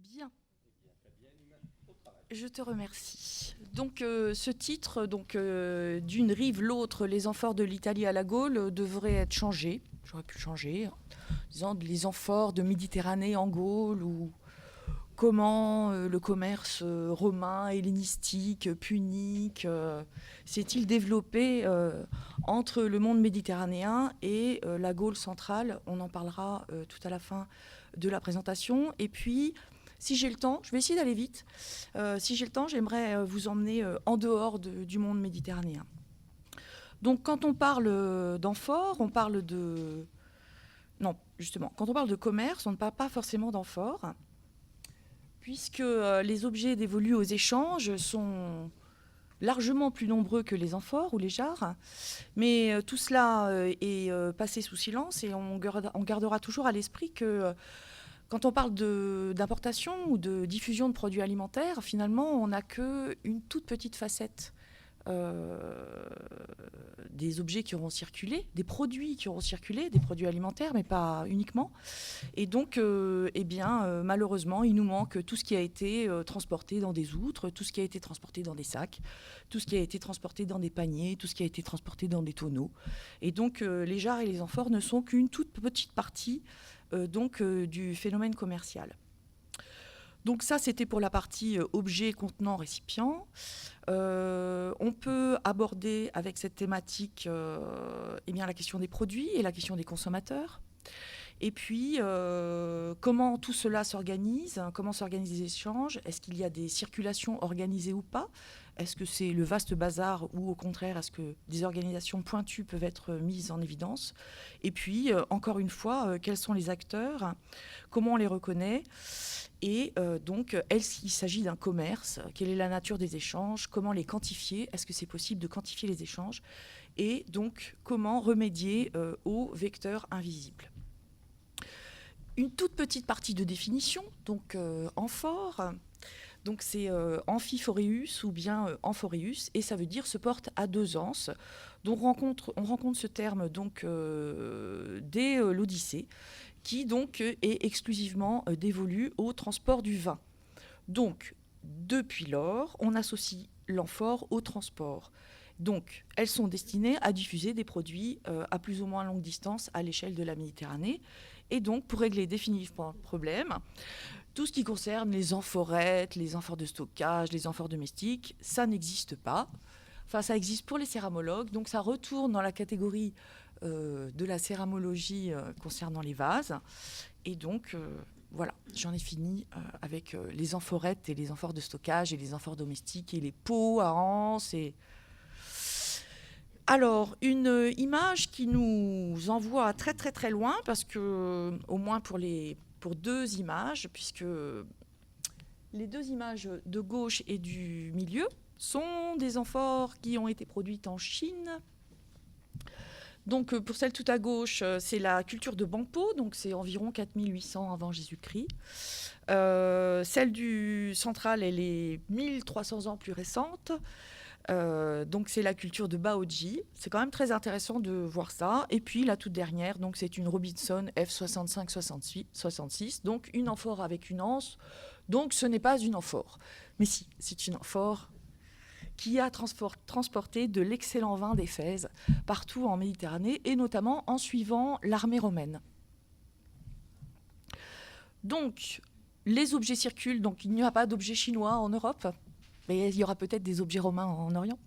Bien. Je te remercie. Donc, ce titre, d'une rive l'autre, les amphores de l'Italie à la Gaule, devrait être changé. J'aurais pu le changer, en disant les amphores de Méditerranée en Gaule, ou comment le commerce romain, hellénistique, punique, s'est-il développé entre le monde méditerranéen et la Gaule centrale. On en parlera tout à la fin de la présentation. Et puis, si j'ai le temps, je vais essayer d'aller vite. Si j'ai le temps, j'aimerais vous emmener en dehors du monde méditerranéen. Donc, quand on parle d'amphore, on parle de... Non, justement, quand on parle de commerce, on ne parle pas forcément d'amphore, puisque les objets dévolus aux échanges sont largement plus nombreux que les amphores ou les jarres, mais tout cela est passé sous silence, et on gardera toujours à l'esprit que quand on parle d'importation ou de diffusion de produits alimentaires, finalement, on n'a qu'une toute petite facette des objets qui auront circulé, des produits qui auront circulé, des produits alimentaires, mais pas uniquement. Et donc, malheureusement, il nous manque tout ce qui a été transporté dans des outres, tout ce qui a été transporté dans des sacs, tout ce qui a été transporté dans des paniers, tout ce qui a été transporté dans des tonneaux. Et donc, les jarres et les amphores ne sont qu'une toute petite partie du phénomène commercial. Donc ça, c'était pour la partie objet, contenant, récipient. On peut aborder avec cette thématique la question des produits et la question des consommateurs. Et puis, comment tout cela s'organise, comment s'organisent les échanges, est-ce qu'il y a des circulations organisées ou pas, est-ce que c'est le vaste bazar ou au contraire, est-ce que des organisations pointues peuvent être mises en évidence. Et puis, encore une fois, quels sont les acteurs, comment on les reconnaît, et est-ce qu'il s'agit d'un commerce, quelle est la nature des échanges, comment les quantifier, est-ce que c'est possible de quantifier les échanges, et donc comment remédier aux vecteurs invisibles. Une toute petite partie de définition, donc amphore, donc c'est amphiphoreus ou bien amphoreus, et ça veut dire se porte à deux anses. Donc on rencontre ce terme dès l'Odyssée, qui donc est exclusivement dévolu au transport du vin. Donc, depuis lors, on associe l'amphore au transport. Donc, elles sont destinées à diffuser des produits à plus ou moins longue distance à l'échelle de la Méditerranée. Et donc, pour régler définitivement le problème, tout ce qui concerne les amphorettes, les amphores de stockage, les amphores domestiques, ça n'existe pas. Enfin, ça existe pour les céramologues, donc ça retourne dans la catégorie de la céramologie concernant les vases. Et donc, voilà, j'en ai fini avec les amphorettes et les amphores de stockage et les amphores domestiques et les pots à anse. Alors, une image qui nous envoie très très très loin, parce que, au moins pour deux images, puisque les deux images de gauche et du milieu sont des amphores qui ont été produites en Chine. Donc, pour celle tout à gauche, c'est la culture de Bangpo, donc c'est environ 4800 avant Jésus-Christ. Celle du central, elle est 1300 ans plus récente. Donc, c'est la culture de Baoji. C'est quand même très intéressant de voir ça. Et puis, la toute dernière, donc c'est une Robinson F65-66, donc une amphore avec une anse. Donc, ce n'est pas une amphore. Mais si, c'est une amphore qui a transporté de l'excellent vin d'Éphèse partout en Méditerranée, et notamment en suivant l'armée romaine. Donc, les objets circulent, donc il n'y a pas d'objets chinois en Europe, mais il y aura peut-être des objets romains en Orient.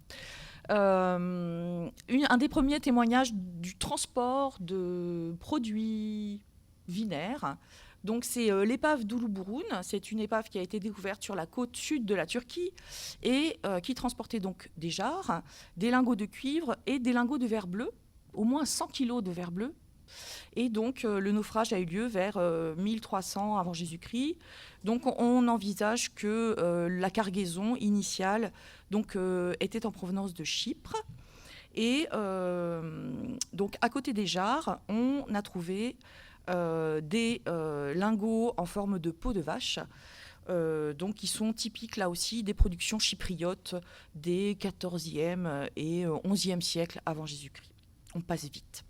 Un des premiers témoignages du transport de produits vinaires, donc c'est l'épave d'Uluburun. C'est une épave qui a été découverte sur la côte sud de la Turquie et qui transportait donc des jarres, des lingots de cuivre et des lingots de verre bleu, au moins 100 kilos de verre bleu. Et donc le naufrage a eu lieu vers 1300 avant Jésus-Christ. Donc on envisage que la cargaison initiale était en provenance de Chypre. Et donc à côté des jarres, on a trouvé des lingots en forme de peau de vache, donc qui sont typiques là aussi des productions chypriotes des 14e et 11e siècles avant Jésus-Christ. On passe vite.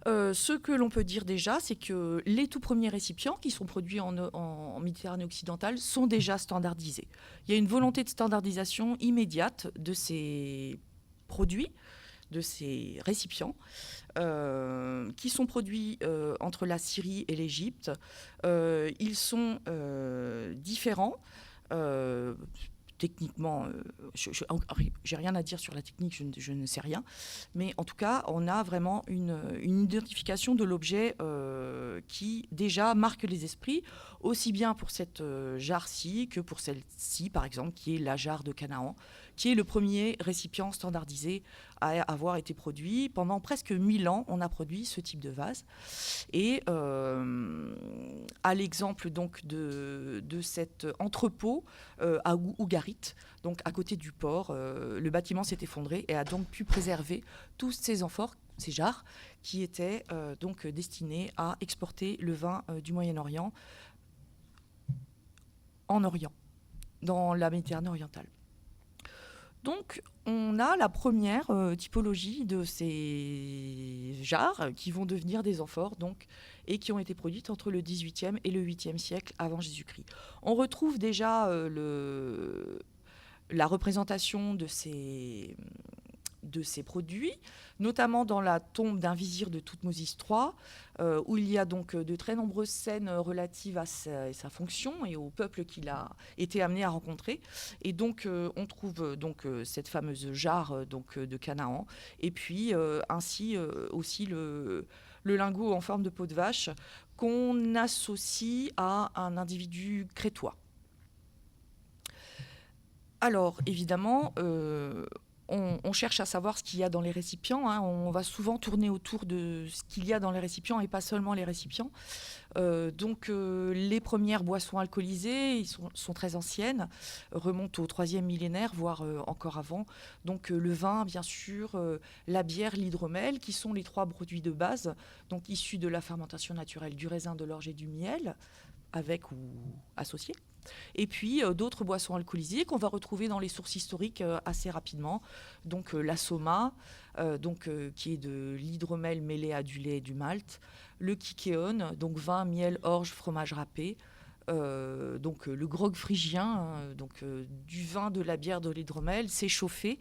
Ce que l'on peut dire déjà, c'est que les tout premiers récipients qui sont produits en Méditerranée occidentale sont déjà standardisés. Il y a une volonté de standardisation immédiate de ces produits, de ces récipients, qui sont produits entre la Syrie et l'Égypte. Ils sont différents. Techniquement, j'ai rien à dire sur la technique, je ne sais rien. Mais en tout cas, on a vraiment une identification de l'objet qui déjà marque les esprits, aussi bien pour cette jarre-ci que pour celle-ci, par exemple, qui est la jarre de Canaan, qui est le premier récipient standardisé à avoir été produit. Pendant presque 1000 ans, on a produit ce type de vase. Et à l'exemple donc de cet entrepôt à Ougarit, donc à côté du port, le bâtiment s'est effondré et a donc pu préserver tous ces amphores, ces jarres, qui étaient donc destinés à exporter le vin du Moyen-Orient en Orient, dans la Méditerranée orientale. Donc, on a la première typologie de ces jarres qui vont devenir des amphores donc, et qui ont été produites entre le XVIIIe et le 8e siècle avant Jésus-Christ. On retrouve déjà la représentation de ces produits, notamment dans la tombe d'un vizir de Toutmoses III, où il y a donc de très nombreuses scènes relatives à sa fonction et au peuple qu'il a été amené à rencontrer. Et donc, on trouve donc cette fameuse jarre donc, de Canaan, et puis ainsi aussi le lingot en forme de peau de vache qu'on associe à un individu crétois. Alors, évidemment, on cherche à savoir ce qu'il y a dans les récipients. On va souvent tourner autour de ce qu'il y a dans les récipients et pas seulement les récipients. Donc, les premières boissons alcoolisées sont très anciennes, remontent au 3e millénaire, voire encore avant. Donc, le vin, bien sûr, la bière, l'hydromel, qui sont les 3 produits de base, donc issus de la fermentation naturelle du raisin, de l'orge et du miel, avec ou associés. Et puis d'autres boissons alcoolisées qu'on va retrouver dans les sources historiques assez rapidement. Donc la soma, qui est de l'hydromel mêlé à du lait et du malt. Le kikéon, donc vin, miel, orge, fromage râpé. Donc le grog phrygien, du vin, de la bière, de l'hydromel, c'est chauffé.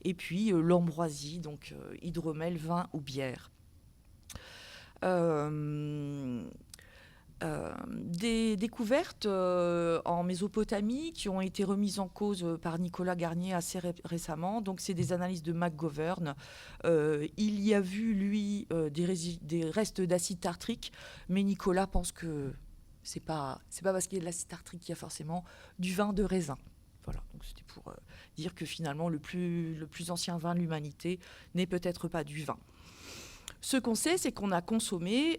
Et puis l'ambroisie, donc hydromel, vin ou bière. Des découvertes en Mésopotamie qui ont été remises en cause par Nicolas Garnier assez récemment. Donc, c'est des analyses de McGovern. Il y a vu, lui, des restes d'acide tartrique, mais Nicolas pense que c'est pas parce qu'il y a de l'acide tartrique qu'il y a forcément du vin de raisin. Voilà, donc c'était pour dire que finalement, le plus ancien vin de l'humanité n'est peut-être pas du vin. Ce qu'on sait, c'est qu'on a consommé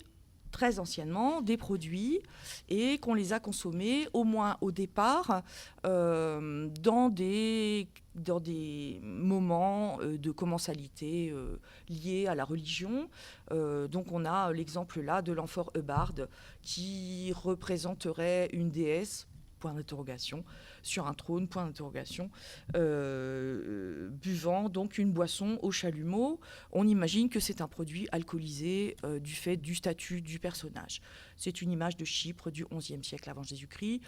très anciennement des produits et qu'on les a consommés au moins au départ dans des moments de commensalité liés à la religion. Donc on a l'exemple là de l'amphore Eubard qui représenterait une déesse, point d'interrogation, sur un trône, point d'interrogation, buvant donc une boisson au chalumeau. On imagine que c'est un produit alcoolisé du fait du statut du personnage. C'est une image de Chypre du XIe siècle avant Jésus-Christ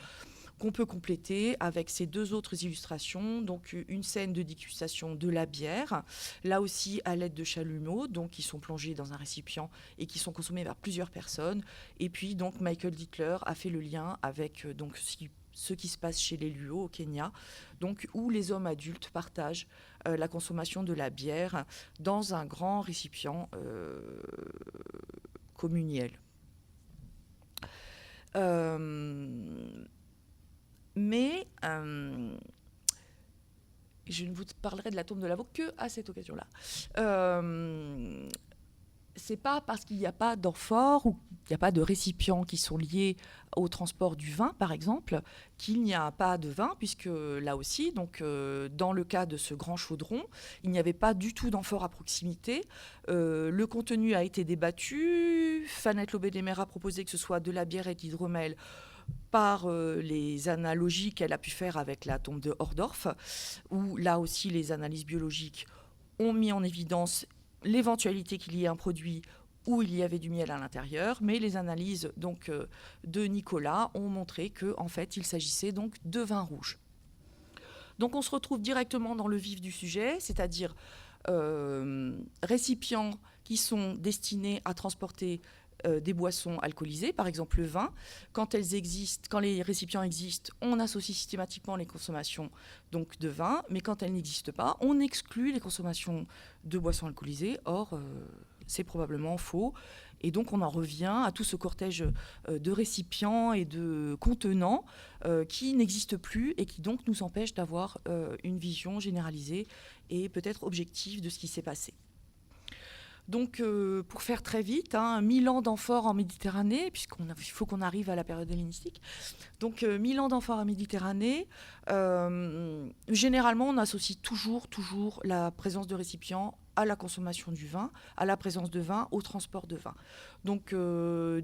qu'on peut compléter avec ces 2 autres illustrations, donc une scène de dégustation de la bière, là aussi à l'aide de chalumeaux, donc qui sont plongés dans un récipient et qui sont consommés par plusieurs personnes. Et puis donc Michael Dittler a fait le lien avec donc ce qui se passe chez les Luo au Kenya, donc où les hommes adultes partagent la consommation de la bière dans un grand récipient communiel. Mais je ne vous parlerai de la tombe de Lavaux que à cette occasion-là. C'est pas parce qu'il n'y a pas d'amphore ou qu'il n'y a pas de récipients qui sont liés au transport du vin, par exemple, qu'il n'y a pas de vin, puisque là aussi, donc, dans le cas de ce grand chaudron, il n'y avait pas du tout d'amphore à proximité. Le contenu a été débattu. Fanette Lobé-Desmers a proposé que ce soit de la bière et de l'hydromel par les analogies qu'elle a pu faire avec la tombe de Hordorf, où là aussi les analyses biologiques ont mis en évidence l'éventualité qu'il y ait un produit où il y avait du miel à l'intérieur, mais les analyses donc, de Nicolas ont montré qu'en fait, il s'agissait donc de vin rouge. Donc on se retrouve directement dans le vif du sujet, c'est-à-dire récipients qui sont destinés à transporter des boissons alcoolisées, par exemple le vin. Quand les récipients existent, on associe systématiquement les consommations donc, de vin, mais quand elles n'existent pas, on exclut les consommations de boissons alcoolisées. Or, c'est probablement faux. Et donc, on en revient à tout ce cortège de récipients et de contenants qui n'existent plus et qui donc nous empêchent d'avoir une vision généralisée et peut-être objective de ce qui s'est passé. Donc, pour faire très vite, 1000 ans d'amphores en Méditerranée, puisqu'il faut qu'on arrive à la période hellénistique. Donc, 1000 ans d'amphores en Méditerranée. Généralement, on associe toujours la présence de récipients à la consommation du vin, à la présence de vin, au transport de vin. Donc,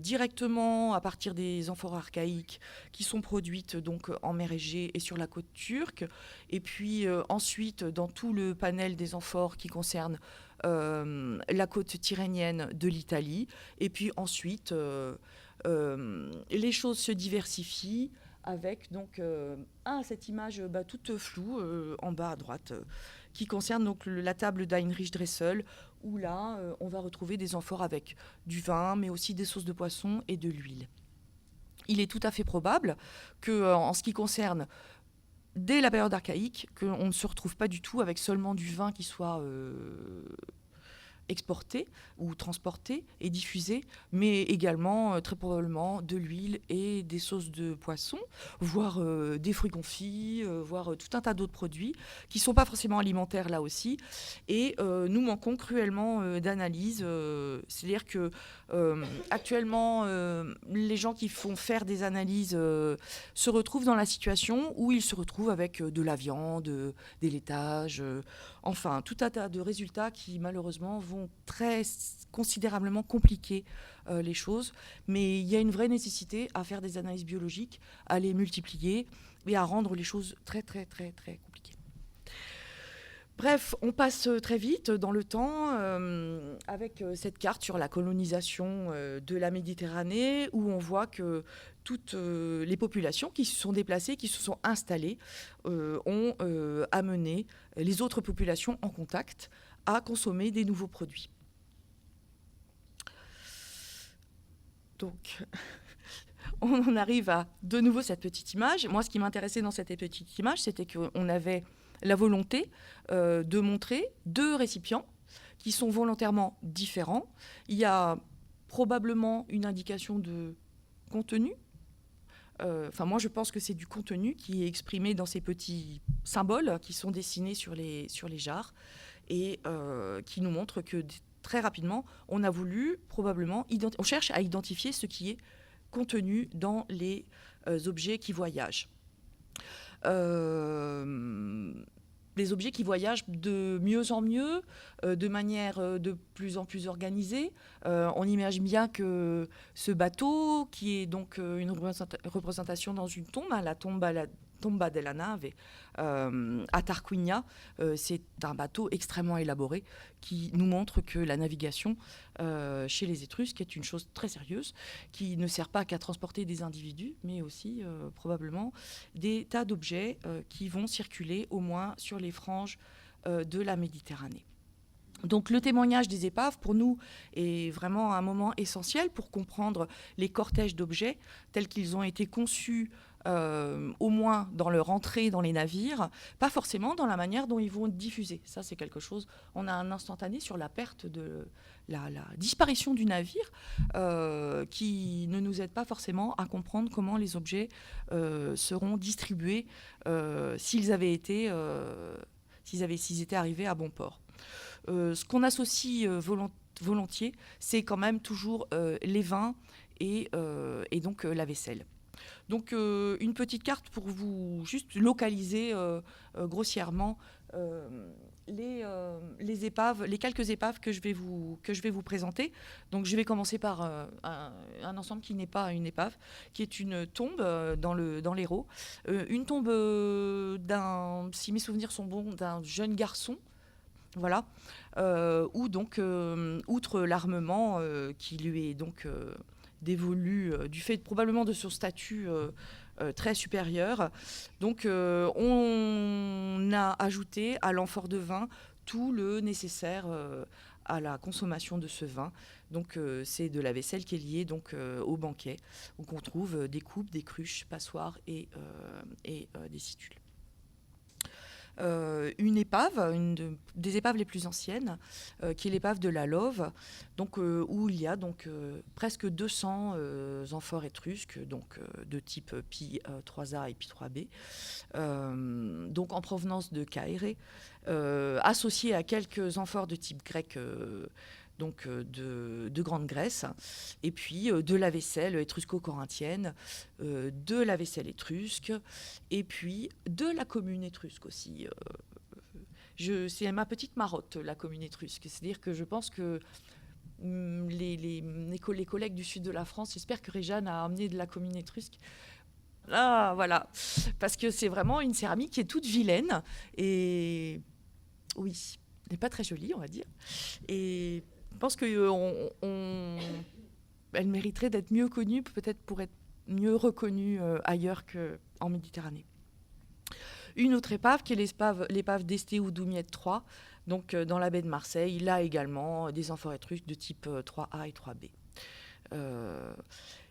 directement, à partir des amphores archaïques qui sont produites donc, en mer Égée et sur la côte turque, et puis ensuite, dans tout le panel des amphores qui concerne la côte tyrrhénienne de l'Italie. Et puis ensuite, les choses se diversifient avec donc, cette image toute floue en bas à droite qui concerne donc la table d'Heinrich Dressel où là, on va retrouver des amphores avec du vin, mais aussi des sauces de poisson et de l'huile. Il est tout à fait probable que, en ce qui concerne dès la période archaïque, qu'on ne se retrouve pas du tout avec seulement du vin qui soit exporté ou transporté et diffusé, mais également très probablement de l'huile et des sauces de poisson, voire des fruits confits, voire tout un tas d'autres produits qui ne sont pas forcément alimentaires là aussi. Et nous manquons cruellement d'analyse. C'est-à-dire que actuellement, les gens qui font faire des analyses se retrouvent dans la situation où ils se retrouvent avec de la viande, des laitages, enfin tout un tas de résultats qui malheureusement vont très considérablement compliquer les choses. Mais il y a une vraie nécessité à faire des analyses biologiques, à les multiplier et à rendre les choses très compliquées. Bref, on passe très vite dans le temps avec cette carte sur la colonisation de la Méditerranée où on voit que toutes les populations qui se sont déplacées, qui se sont installées, ont amené les autres populations en contact à consommer des nouveaux produits. Donc, on en arrive à de nouveau cette petite image. Moi, ce qui m'intéressait dans cette petite image, c'était qu'on avait la volonté de montrer deux récipients qui sont volontairement différents. Il y a probablement une indication de contenu. Moi, je pense que c'est du contenu qui est exprimé dans ces petits symboles qui sont dessinés sur les jarres et qui nous montrent que très rapidement, on a voulu probablement on cherche à identifier ce qui est contenu dans les objets qui voyagent. Les objets qui voyagent de mieux en mieux, de manière de plus en plus organisée. On imagine bien que ce bateau, qui est donc une représentation dans une tombe, la Tomba della Nave, à Tarquinia, c'est un bateau extrêmement élaboré qui nous montre que la navigation chez les Étrusques est une chose très sérieuse, qui ne sert pas qu'à transporter des individus, mais aussi probablement des tas d'objets qui vont circuler au moins sur les franges de la Méditerranée. Donc le témoignage des épaves, pour nous, est vraiment un moment essentiel pour comprendre les cortèges d'objets tels qu'ils ont été conçus, au moins dans leur entrée dans les navires, pas forcément dans la manière dont ils vont être diffusés. Ça, c'est quelque chose, on a un instantané sur la perte de la disparition du navire qui ne nous aide pas forcément à comprendre comment les objets seront distribués s'ils étaient arrivés à bon port. Ce qu'on associe volontiers, c'est quand même toujours les vins et donc la vaisselle. Donc une petite carte pour vous juste localiser grossièrement les épaves, les quelques épaves que je vais vous présenter. Donc je vais commencer par un ensemble qui n'est pas une épave, qui est une tombe dans l'Hérault. Une tombe si mes souvenirs sont bons, d'un jeune garçon. Voilà. Où donc, outre l'armement qui lui est donc dévolu du fait probablement de son statut très supérieur, donc on a ajouté à l'amphore de vin tout le nécessaire à la consommation de ce vin. Donc c'est de la vaisselle qui est liée donc au banquet, où on trouve des coupes, des cruches, passoires et des situles. Une épave, des épaves les plus anciennes, qui est l'épave de la Love, donc, où il y a donc, presque 200 amphores étrusques, donc, de type Pi 3A et Pi 3B, donc en provenance de Caéré, associés à quelques amphores de type grec, donc de Grande Grèce, et puis de la vaisselle étrusco-corinthienne, de la vaisselle étrusque, et puis de la commune étrusque aussi. C'est ma petite marotte, la commune étrusque. C'est-à-dire que je pense que les collègues du sud de la France, j'espère que Réjeanne a amené de la commune étrusque. Ah, voilà. Parce que c'est vraiment une céramique qui est toute vilaine, et oui, n'est pas très jolie, on va dire. Et je pense qu'elle mériterait d'être mieux connue, peut-être pour être mieux reconnue ailleurs qu'en Méditerranée. Une autre épave, qui est l'épave d'Esté ou Doumiette 3, donc dans la baie de Marseille. Là également, des amphores étrusques de type 3A et 3B.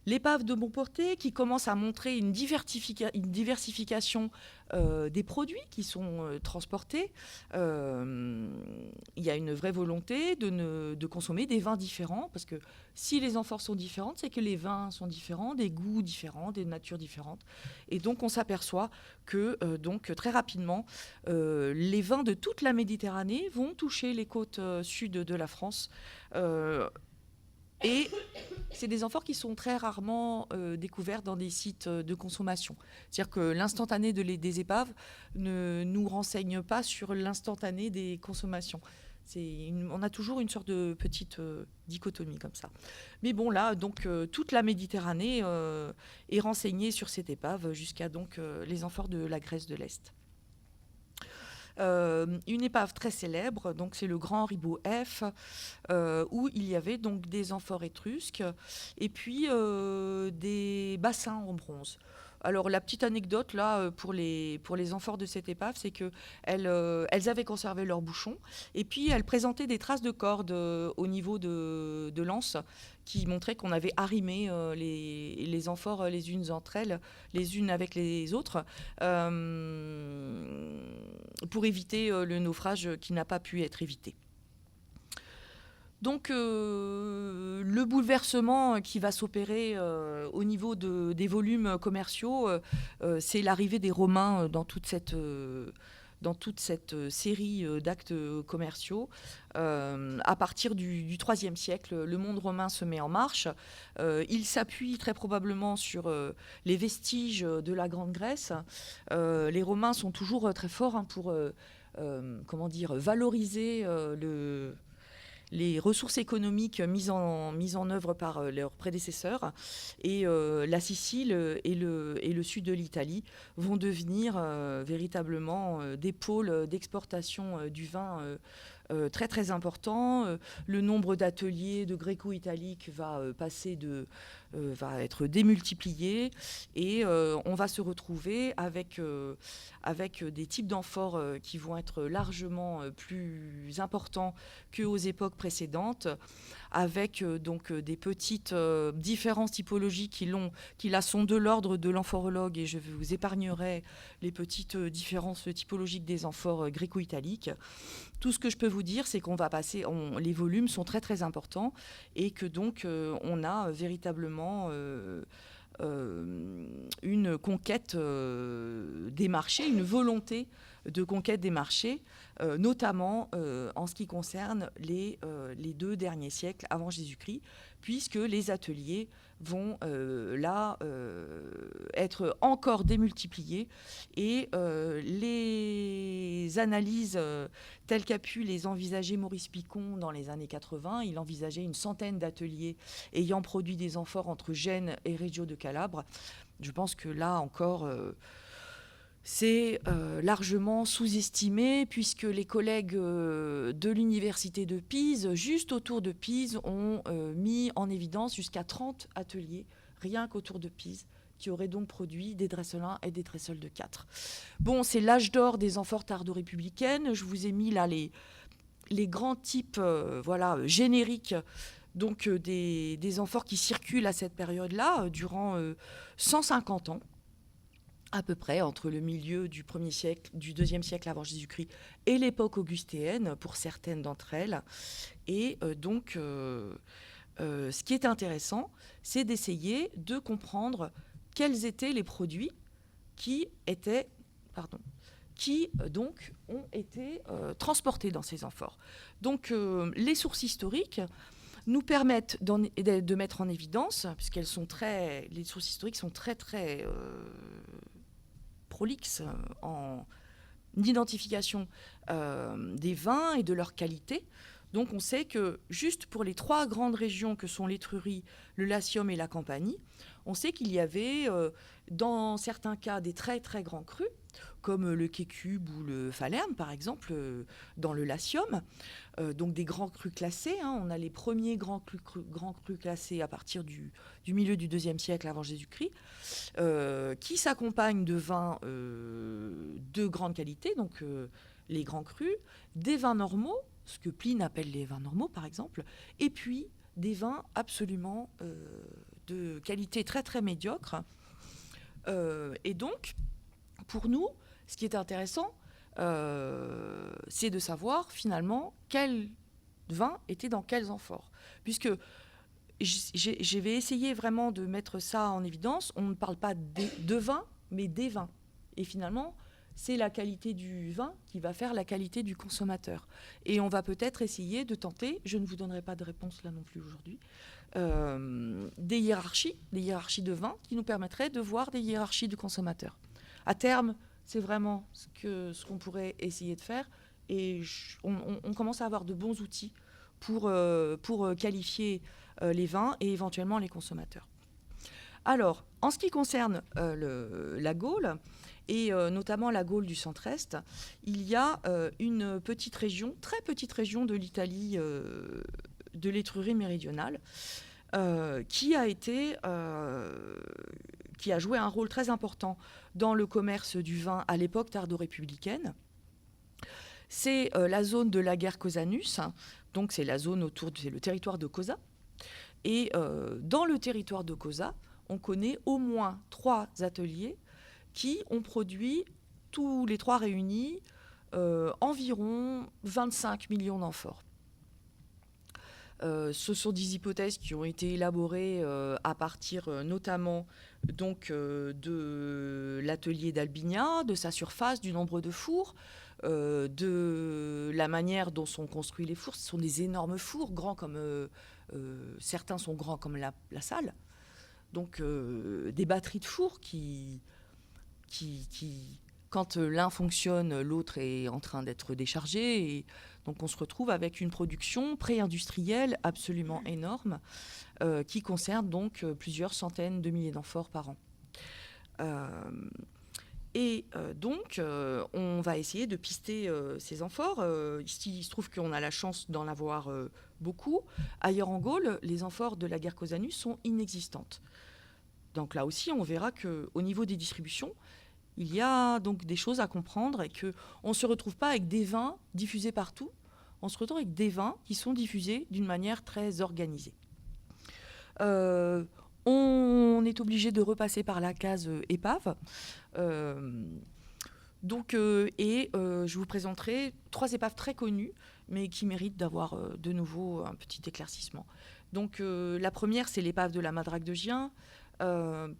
L'épave de Montporté, qui commence à montrer une diversification des produits qui sont transportés. Il y a une vraie volonté de consommer des vins différents, parce que si les amphores sont différentes, c'est que les vins sont différents, des goûts différents, des natures différentes. Et donc on s'aperçoit que donc, très rapidement, les vins de toute la Méditerranée vont toucher les côtes sud de la France. Et c'est des amphores qui sont très rarement découverts dans des sites de consommation. C'est-à-dire que l'instantané des épaves ne nous renseigne pas sur l'instantané des consommations. On a toujours une sorte de petite dichotomie comme ça. Mais bon, là, donc, toute la Méditerranée est renseignée sur cette épave jusqu'à donc, les amphores de la Grèce de l'Est. Une épave très célèbre, donc c'est le Grand Ribot F, où il y avait donc des amphores étrusques et puis des bassins en bronze. Alors la petite anecdote là pour les amphores de cette épave, c'est que elles avaient conservé leur bouchon et puis elles présentaient des traces de cordes au niveau de l'anse, qui montraient qu'on avait arrimé les amphores les unes entre elles, les unes avec les autres, pour éviter le naufrage qui n'a pas pu être évité. Donc le bouleversement qui va s'opérer au niveau des volumes commerciaux, c'est l'arrivée des Romains dans toute cette série d'actes commerciaux. À partir du IIIe siècle, le monde romain se met en marche. Il s'appuie très probablement sur les vestiges de la Grande Grèce. Les Romains sont toujours très forts pour valoriser les ressources économiques mises en œuvre par leurs prédécesseurs. Et la Sicile et le sud de l'Italie vont devenir véritablement des pôles d'exportation du vin très très importants. Le nombre d'ateliers de gréco-italique va être démultiplié, et on va se retrouver avec des types d'amphores qui vont être largement plus importants qu'aux époques précédentes, avec donc des petites différences typologiques qui là sont de l'ordre de l'amphorologue, et je vous épargnerai les petites différences typologiques des amphores gréco-italiques. Tout ce que je peux vous dire, c'est qu'on va passer, les volumes sont très très importants, et que donc on a véritablement une conquête des marchés, une volonté de conquête des marchés, notamment en ce qui concerne les 2 derniers siècles avant Jésus-Christ, puisque les ateliers vont être encore démultipliés, et les analyses telles qu'a pu les envisager Maurice Picon dans les années 80, il envisageait une centaine d'ateliers ayant produit des amphores entre Gênes et Reggio de Calabre. Je pense que là encore, C'est largement sous-estimé puisque les collègues de l'université de Pise, juste autour de Pise, ont mis en évidence jusqu'à 30 ateliers, rien qu'autour de Pise, qui auraient donc produit des dressels 1 et des dressels de 4. Bon, c'est l'âge d'or des amphores tardo-républicaines. Je vous ai mis là les grands types génériques donc, des amphores qui circulent à cette période-là, durant 150 ans. À peu près entre le milieu du 1er siècle, du 2e siècle avant Jésus-Christ et l'époque augustéenne pour certaines d'entre elles. Et ce qui est intéressant, c'est d'essayer de comprendre quels étaient les produits qui donc ont été transportés dans ces amphores. Donc les sources historiques nous permettent de mettre en évidence, puisqu'elles sont les sources historiques sont très prolixes en identification des vins et de leur qualité. Donc on sait que juste pour les 3 grandes régions que sont l'Étrurie, le Latium et la Campanie, on sait qu'il y avait dans certains cas des très très grands crus, comme le Quécube ou le Falerne par exemple, dans le Latium, donc des grands crus classés. On a les premiers grands crus classés à partir du milieu du IIe siècle avant Jésus-Christ, qui s'accompagnent de vins de grande qualité, donc les grands crus, des vins normaux, ce que Pline appelle les vins normaux par exemple, et puis des vins absolument de qualité très très médiocre. Et donc, pour nous, ce qui est intéressant, c'est de savoir finalement quels vins étaient dans quels amphores. Puisque je vais essayer vraiment de mettre ça en évidence. On ne parle pas de vin, mais des vins. Et finalement, c'est la qualité du vin qui va faire la qualité du consommateur. Et on va peut-être essayer de tenter, je ne vous donnerai pas de réponse là non plus aujourd'hui, des hiérarchies de vins qui nous permettraient de voir des hiérarchies du consommateur. À terme, c'est vraiment ce qu'on pourrait essayer de faire. Et on commence à avoir de bons outils pour qualifier les vins et éventuellement les consommateurs. Alors, en ce qui concerne la Gaule, et notamment la Gaule du centre-est, il y a une petite région, très petite région de l'Italie, de l'Étrurie méridionale, qui a joué un rôle très important dans le commerce du vin à l'époque tardo-républicaine. C'est la zone de l'Ager Cosanus, donc c'est la zone c'est le territoire de Cosa. Et dans le territoire de Cosa, on connaît au moins 3 ateliers qui ont produit, tous les 3 réunis, environ 25 millions d'amphores. Ce sont des hypothèses qui ont été élaborées à partir notamment donc, de l'atelier d'Albignat, de sa surface, du nombre de fours, de la manière dont sont construits les fours. Ce sont des énormes fours, grands comme certains sont grands comme la salle. Donc des batteries de fours qui quand l'un fonctionne, l'autre est en train d'être déchargé. Et donc on se retrouve avec une production pré-industrielle absolument énorme qui concerne donc plusieurs centaines de milliers d'amphores par an. Donc on va essayer de pister ces amphores. Ici, il se trouve qu'on a la chance d'en avoir beaucoup. Ailleurs en Gaule, les amphores de l'Ager Cosanus sont inexistantes. Donc là aussi, on verra qu'au niveau des distributions, il y a donc des choses à comprendre et qu'on ne se retrouve pas avec des vins diffusés partout. On se retrouve avec des vins qui sont diffusés d'une manière très organisée. On est obligé de repasser par la case épave. Je vous présenterai 3 épaves très connues, mais qui méritent d'avoir de nouveau un petit éclaircissement. Donc la première, c'est l'épave de la Madrague de Gien,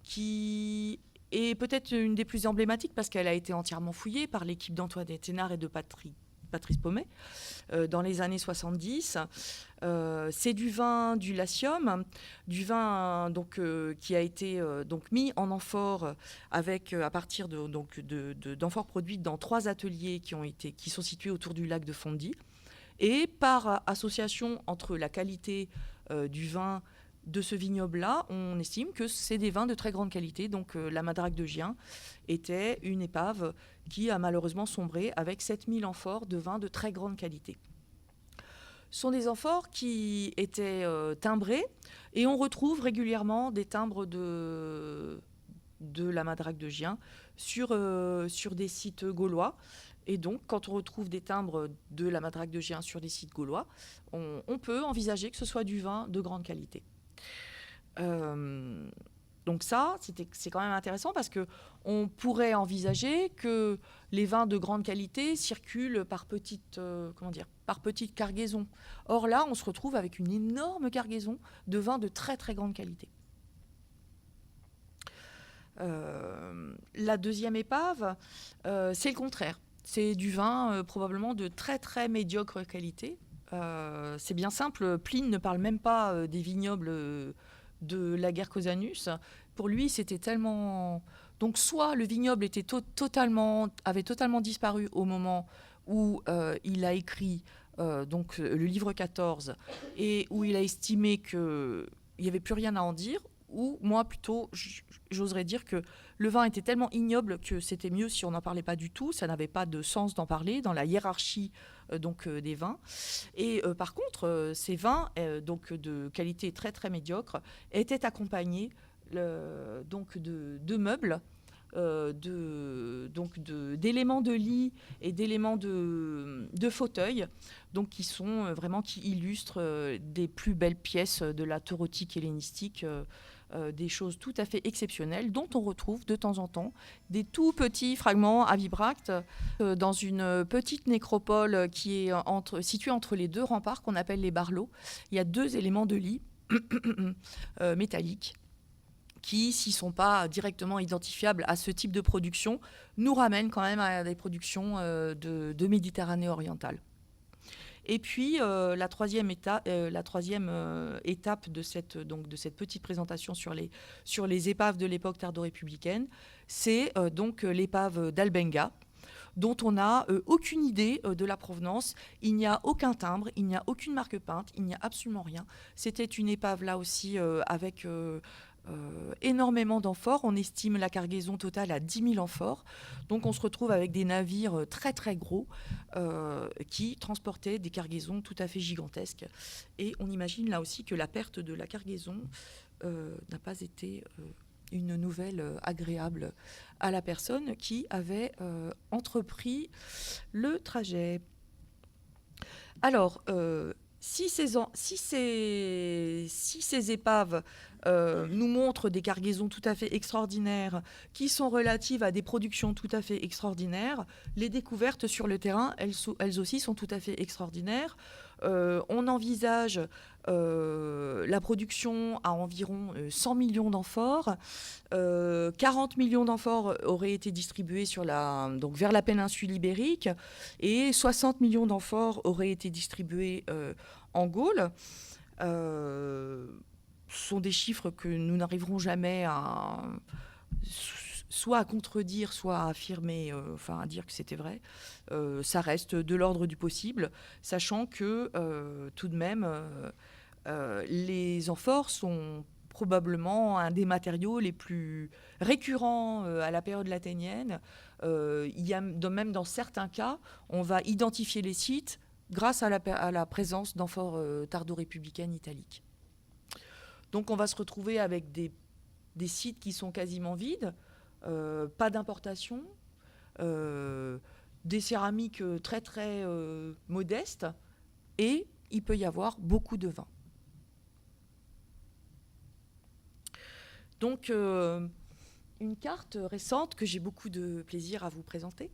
qui est peut-être une des plus emblématiques parce qu'elle a été entièrement fouillée par l'équipe d'Antoine Éthénard et de Patrice Paumet dans les années 70. C'est du vin du Latium, du vin qui a été mis en amphore à partir d'amphores produites dans 3 ateliers qui sont situés autour du lac de Fondy. Et par association entre la qualité du vin de ce vignoble-là, on estime que c'est des vins de très grande qualité. Donc la Madrague de Gien était une épave qui a malheureusement sombré avec 7000 amphores de vins de très grande qualité. Ce sont des amphores qui étaient timbrés et on retrouve régulièrement des timbres de la Madrague de Gien sur des sites gaulois. Et donc, quand on retrouve des timbres de la Madrague de Gien sur des sites gaulois, on peut envisager que ce soit du vin de grande qualité. Donc ça, c'est quand même intéressant parce qu'on pourrait envisager que les vins de grande qualité circulent par petites cargaisons. Or là, on se retrouve avec une énorme cargaison de vins de très très grande qualité. La deuxième épave, c'est le contraire. C'est du vin probablement de très très médiocre qualité. C'est bien simple, Pline ne parle même pas des vignobles de la guerre Cosanus. Pour lui, c'était tellement... Donc soit le vignoble avait totalement disparu au moment où il a écrit donc, le livre 14 et où il a estimé qu'il n'y avait plus rien à en dire, ou moi plutôt, j'oserais dire que le vin était tellement ignoble que c'était mieux si on n'en parlait pas du tout, ça n'avait pas de sens d'en parler dans la hiérarchie des vins. Et par contre, ces vins donc de qualité très très médiocre étaient accompagnés de meubles, d'éléments de lit et d'éléments de fauteuils, donc qui illustrent des plus belles pièces de la taurotique hellénistique. Des choses tout à fait exceptionnelles dont on retrouve de temps en temps des tout petits fragments à Bibracte dans une petite nécropole qui est située entre les deux remparts qu'on appelle les Barlots. Il y a 2 éléments de lit métalliques qui, s'ils ne sont pas directement identifiables à ce type de production, nous ramènent quand même à des productions de Méditerranée orientale. Et puis, la troisième étape de cette petite présentation sur les épaves de l'époque tardo-républicaine, c'est donc l'épave d'Albenga, dont on n'a aucune idée de la provenance. Il n'y a aucun timbre, il n'y a aucune marque peinte, il n'y a absolument rien. C'était une épave, là aussi, avec... énormément d'amphores. On estime la cargaison totale à 10 000 amphores. Donc on se retrouve avec des navires très très gros qui transportaient des cargaisons tout à fait gigantesques. Et on imagine là aussi que la perte de la cargaison n'a pas été une nouvelle agréable à la personne qui avait entrepris le trajet. Alors, si ces épaves nous montrent des cargaisons tout à fait extraordinaires qui sont relatives à des productions tout à fait extraordinaires, les découvertes sur le terrain, elles aussi sont tout à fait extraordinaires. On envisage la production à environ 100 millions d'amphores. 40 millions d'amphores auraient été distribués vers la péninsule ibérique et 60 millions d'amphores auraient été distribués en Gaule. Ce sont des chiffres que nous n'arriverons jamais soit à contredire, soit à affirmer, à dire que c'était vrai. Ça reste de l'ordre du possible, sachant que tout de même, les amphores sont probablement un des matériaux les plus récurrents à la période latinienne. Il y a même dans certains cas, on va identifier les sites grâce à la présence d'amphores tardo-républicaines italiques. Donc on va se retrouver avec des sites qui sont quasiment vides, pas d'importation, des céramiques très très modestes, et il peut y avoir beaucoup de vin. Donc une carte récente que j'ai beaucoup de plaisir à vous présenter,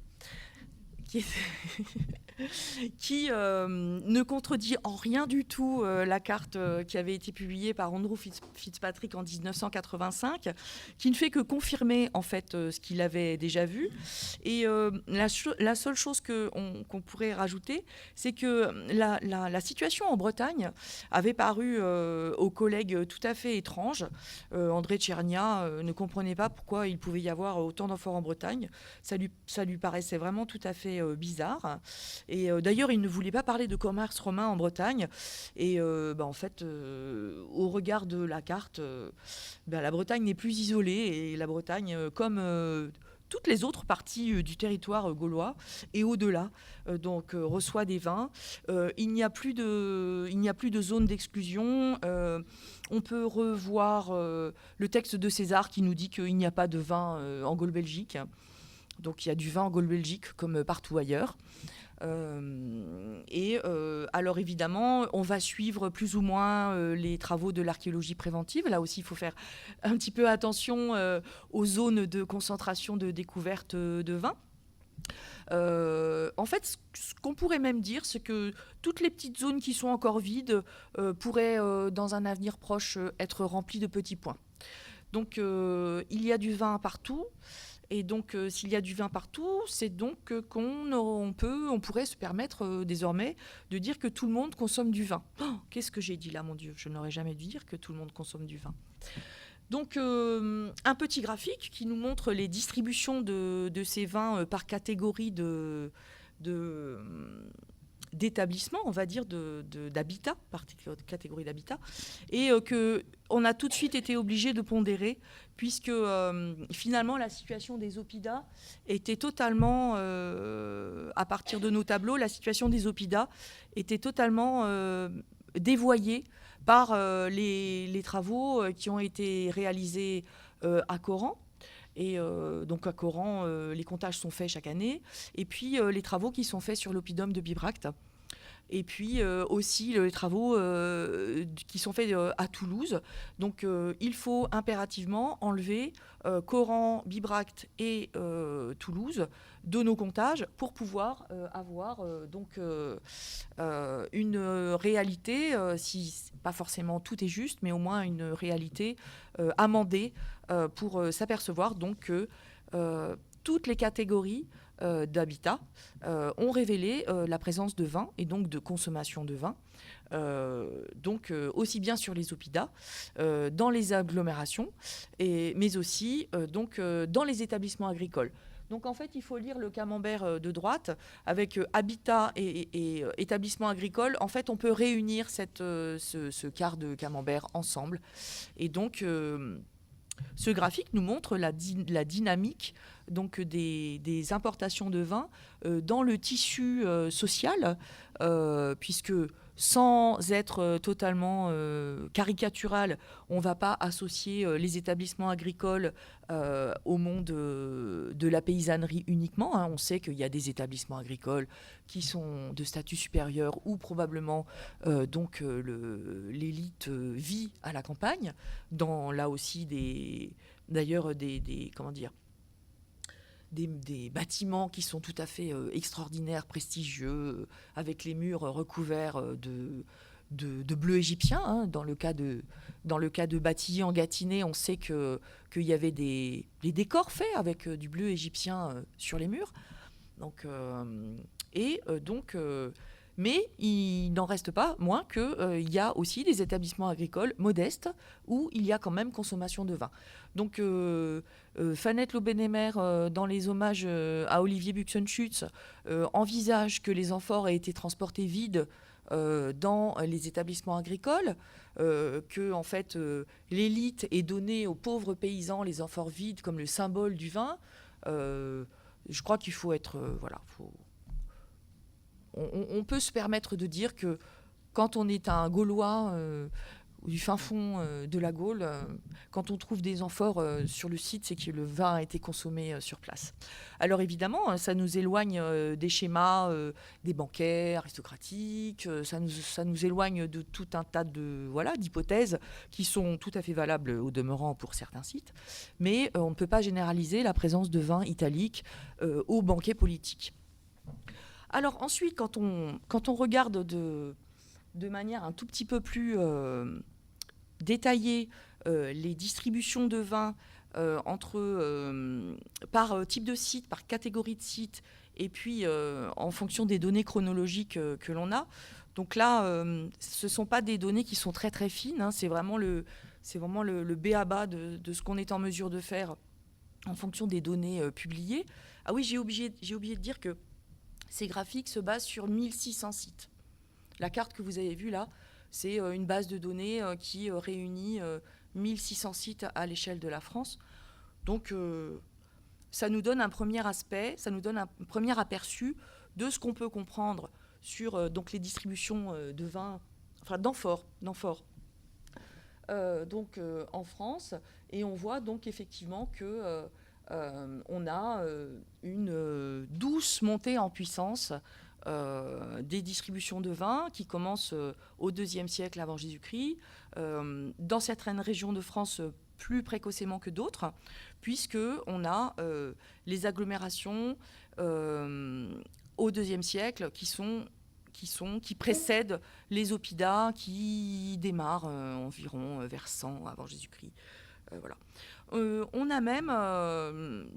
qui ne contredit en rien du tout la carte qui avait été publiée par Andrew Fitzpatrick en 1985, qui ne fait que confirmer en fait ce qu'il avait déjà vu. Et la seule chose qu'on pourrait rajouter, c'est que la situation en Bretagne avait paru aux collègues tout à fait étrange. André Tchernia ne comprenait pas pourquoi il pouvait y avoir autant d'amphores en Bretagne. Ça lui paraissait vraiment tout à fait bizarre. Et d'ailleurs, il ne voulait pas parler de commerce romain en Bretagne. Et en fait, au regard de la carte, la Bretagne n'est plus isolée. Et la Bretagne, comme toutes les autres parties du territoire gaulois et au-delà, reçoit des vins. Il n'y a plus de zone d'exclusion. On peut revoir le texte de César qui nous dit qu'il n'y a pas de vin en Gaule-Belgique. Donc il y a du vin en Gaule-Belgique comme partout ailleurs. Alors évidemment, on va suivre plus ou moins les travaux de l'archéologie préventive. Là aussi, il faut faire un petit peu attention aux zones de concentration de découverte de vin. En fait, ce qu'on pourrait même dire, c'est que toutes les petites zones qui sont encore vides pourraient, dans un avenir proche, être remplies de petits points. Donc, il y a du vin partout. Et donc, s'il y a du vin partout, c'est donc qu'on pourrait se permettre désormais de dire que tout le monde consomme du vin. Oh, qu'est-ce que j'ai dit là, mon Dieu? Je n'aurais jamais dû dire que tout le monde consomme du vin. Donc, un petit graphique qui nous montre les distributions de ces vins par catégorie d'établissement, on va dire, d'habitat, par catégorie d'habitat, et qu'on a tout de suite été obligé de pondérer, puisque finalement la situation des oppida était totalement, à partir de nos tableaux, la situation des oppida était totalement dévoyée par les travaux qui ont été réalisés à Coran. Et donc à Coran, les comptages sont faits chaque année. Et puis les travaux qui sont faits sur l'oppidum de Bibracte. Et puis aussi les travaux qui sont faits à Toulouse. Donc il faut impérativement enlever Coran, Bibracte et Toulouse de nos comptages pour pouvoir avoir une réalité, si pas forcément tout est juste, mais au moins une réalité amendée pour s'apercevoir donc que toutes les catégories d'habitat ont révélé la présence de vin et donc de consommation de vin, aussi bien sur les oppidas, dans les agglomérations, mais aussi dans les établissements agricoles. Donc en fait, il faut lire le camembert de droite avec habitat et établissement agricole. En fait, on peut réunir ce quart de camembert ensemble. Et donc, ce graphique nous montre la dynamique donc des importations de vin dans le tissu social, puisque sans être totalement caricatural, on ne va pas associer les établissements agricoles au monde de la paysannerie uniquement. Hein. On sait qu'il y a des établissements agricoles qui sont de statut supérieur ou probablement l'élite vit à la campagne, dans là aussi des bâtiments qui sont tout à fait extraordinaires, prestigieux, avec les murs recouverts de bleu égyptien. Hein. Dans le cas de Batilly en Gâtinais, on sait qu'il y avait des décors faits avec du bleu égyptien sur les murs. Mais il n'en reste pas moins qu'il y a aussi des établissements agricoles modestes où il y a quand même consommation de vin. Donc, Fanette Lobenemer, dans les hommages à Olivier Buxenschütz, envisage que les amphores aient été transportés vides dans les établissements agricoles, que en fait, l'élite ait donné aux pauvres paysans les amphores vides comme le symbole du vin. Je crois qu'il faut être... On peut se permettre de dire que quand on est un Gaulois du fin fond de la Gaule, quand on trouve des amphores sur le site, c'est que le vin a été consommé sur place. Alors évidemment, ça nous éloigne des schémas des banquets aristocratiques, ça nous éloigne de tout un tas d'hypothèses qui sont tout à fait valables au demeurant pour certains sites, mais on ne peut pas généraliser la présence de vin italique aux banquets politiques. Alors ensuite, quand on regarde de manière un tout petit peu plus détaillée les distributions de vins par type de site, par catégorie de site, et puis en fonction des données chronologiques que l'on a. Donc là, ce ne sont pas des données qui sont très très fines, hein, c'est vraiment le b.a.-ba de ce qu'on est en mesure de faire en fonction des données publiées. Ah oui, j'ai oublié de dire que Ces graphiques se basent sur 1600 sites. La carte que vous avez vue là, c'est une base de données qui réunit 1600 sites à l'échelle de la France. Donc, ça nous donne un premier aspect, ça nous donne un premier aperçu de ce qu'on peut comprendre sur donc les distributions de vin, enfin d'amphores, en France. Et on voit donc effectivement que on a une douce montée en puissance des distributions de vin qui commencent au IIe siècle avant Jésus-Christ, dans certaines régions de France plus précocement que d'autres, puisqu'on a les agglomérations au IIe siècle qui précèdent les oppidats qui démarrent environ vers 100 avant Jésus-Christ. Voilà. On a même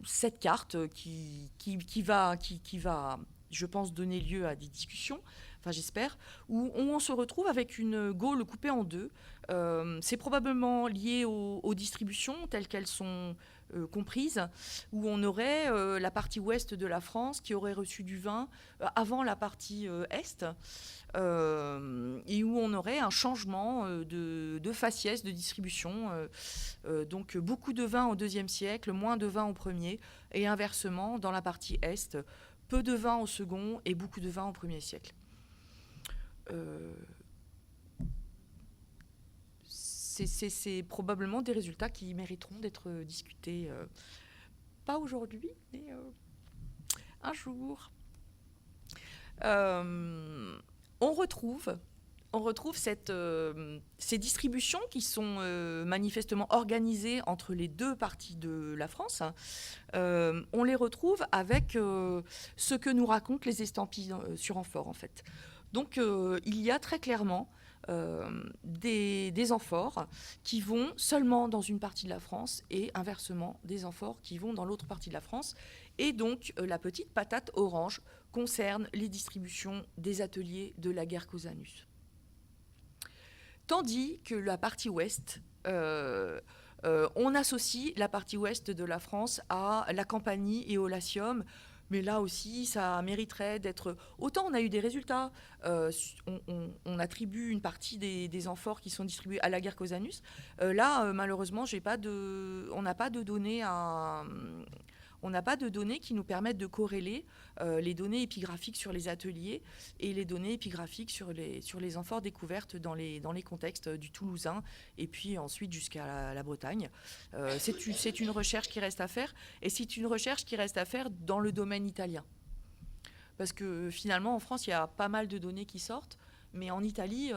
cette carte qui va, je pense, donner lieu à des discussions, enfin j'espère, où on se retrouve avec une Gaule coupée en deux. C'est probablement lié aux distributions telles qu'elles sont comprises, où on aurait la partie ouest de la France qui aurait reçu du vin avant la partie est, et où on aurait un changement de faciès de distribution. Donc beaucoup de vin au IIe siècle, moins de vin au premier, et inversement, dans la partie est, peu de vin au second et beaucoup de vin au premier siècle. C'est probablement des résultats qui mériteront d'être discutés, pas aujourd'hui, mais un jour. On retrouve ces distributions qui sont manifestement organisées entre les deux parties de la France. On les retrouve avec ce que nous racontent les estampilles sur amphores, en fait. Donc, il y a très clairement des amphores qui vont seulement dans une partie de la France et inversement des amphores qui vont dans l'autre partie de la France. Et donc, la petite patate orange concerne les distributions des ateliers de la Guerre-Causanus. Tandis que la partie ouest, on associe la partie ouest de la France à la Campanie et au Latium. Mais là aussi, ça mériterait d'être... Autant on a eu des résultats, on attribue une partie des amphores qui sont distribués à la Guerre-Causanus. Là, malheureusement, on n'a pas de données on n'a pas de données qui nous permettent de corréler les données épigraphiques sur les ateliers et les données épigraphiques sur les amphores découvertes dans les contextes du Toulousain et puis ensuite jusqu'à la Bretagne. C'est une recherche qui reste à faire, et c'est une recherche qui reste à faire dans le domaine italien. Parce que finalement, en France, il y a pas mal de données qui sortent, mais en Italie,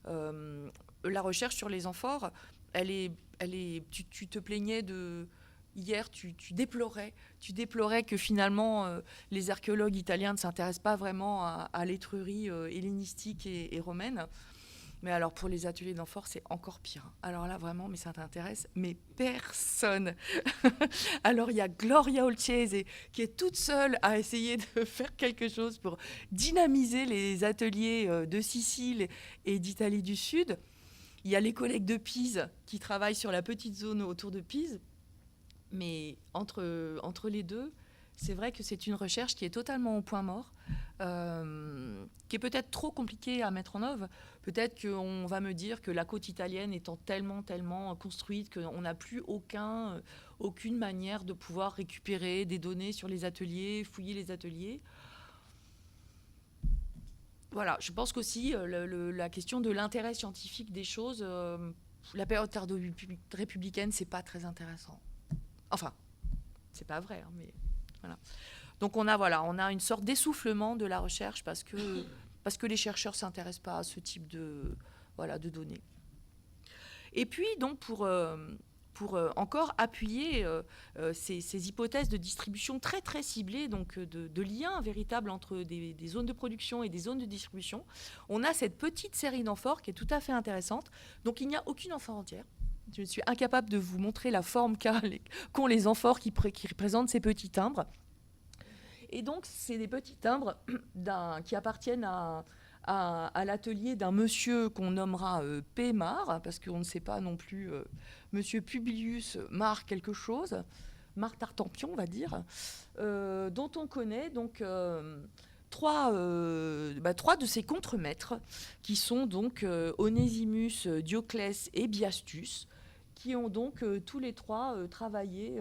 la recherche sur les amphores, tu te plaignais de... Hier, tu déplorais que finalement, les archéologues italiens ne s'intéressent pas vraiment à l'étrurie hellénistique et romaine. Mais alors, pour les ateliers d'amphores, c'est encore pire. Alors là, vraiment, mais ça t'intéresse, mais personne. Alors, il y a Gloria Olcese qui est toute seule à essayer de faire quelque chose pour dynamiser les ateliers de Sicile et d'Italie du Sud. Il y a les collègues de Pise qui travaillent sur la petite zone autour de Pise. Mais entre les deux, c'est vrai que c'est une recherche qui est totalement au point mort, qui est peut-être trop compliquée à mettre en œuvre. Peut-être qu'on va me dire que la côte italienne étant tellement construite qu'on n'a plus aucune manière de pouvoir récupérer des données sur les ateliers, fouiller les ateliers. Voilà, je pense qu'aussi la question de l'intérêt scientifique des choses, la période tardo-républicaine, c'est pas très intéressant. Enfin, c'est pas vrai, hein, mais voilà. Donc on a une sorte d'essoufflement de la recherche parce que les chercheurs s'intéressent pas à ce type de données. Et puis donc pour encore appuyer ces hypothèses de distribution très très ciblées, donc de liens véritables entre des zones de production et des zones de distribution, on a cette petite série d'amphores qui est tout à fait intéressante. Donc il n'y a aucune amphore entière. Je suis incapable de vous montrer la forme qu'ont les amphores qui représentent ces petits timbres. Et donc, c'est des petits timbres qui appartiennent à l'atelier d'un monsieur qu'on nommera P. Mar, parce qu'on ne sait pas non plus, monsieur Publius Mar quelque chose, Mar Tartampion, on va dire, dont on connaît donc trois de ses contremaîtres, qui sont donc Onésimus, Dioclès et Biastus, qui ont donc tous les trois travaillé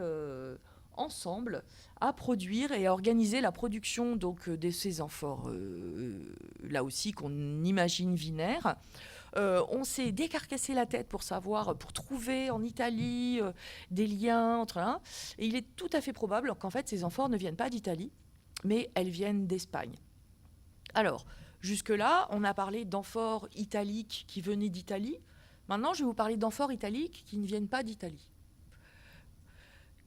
ensemble à produire et à organiser la production donc, de ces amphores, là aussi qu'on imagine vinaires. On s'est décarcassé la tête pour savoir, pour trouver en Italie des liens entre un. Et il est tout à fait probable qu'en fait ces amphores ne viennent pas d'Italie, mais elles viennent d'Espagne. Alors, jusque-là, on a parlé d'amphores italiques qui venaient d'Italie. Maintenant, je vais vous parler d'amphores italiques qui ne viennent pas d'Italie.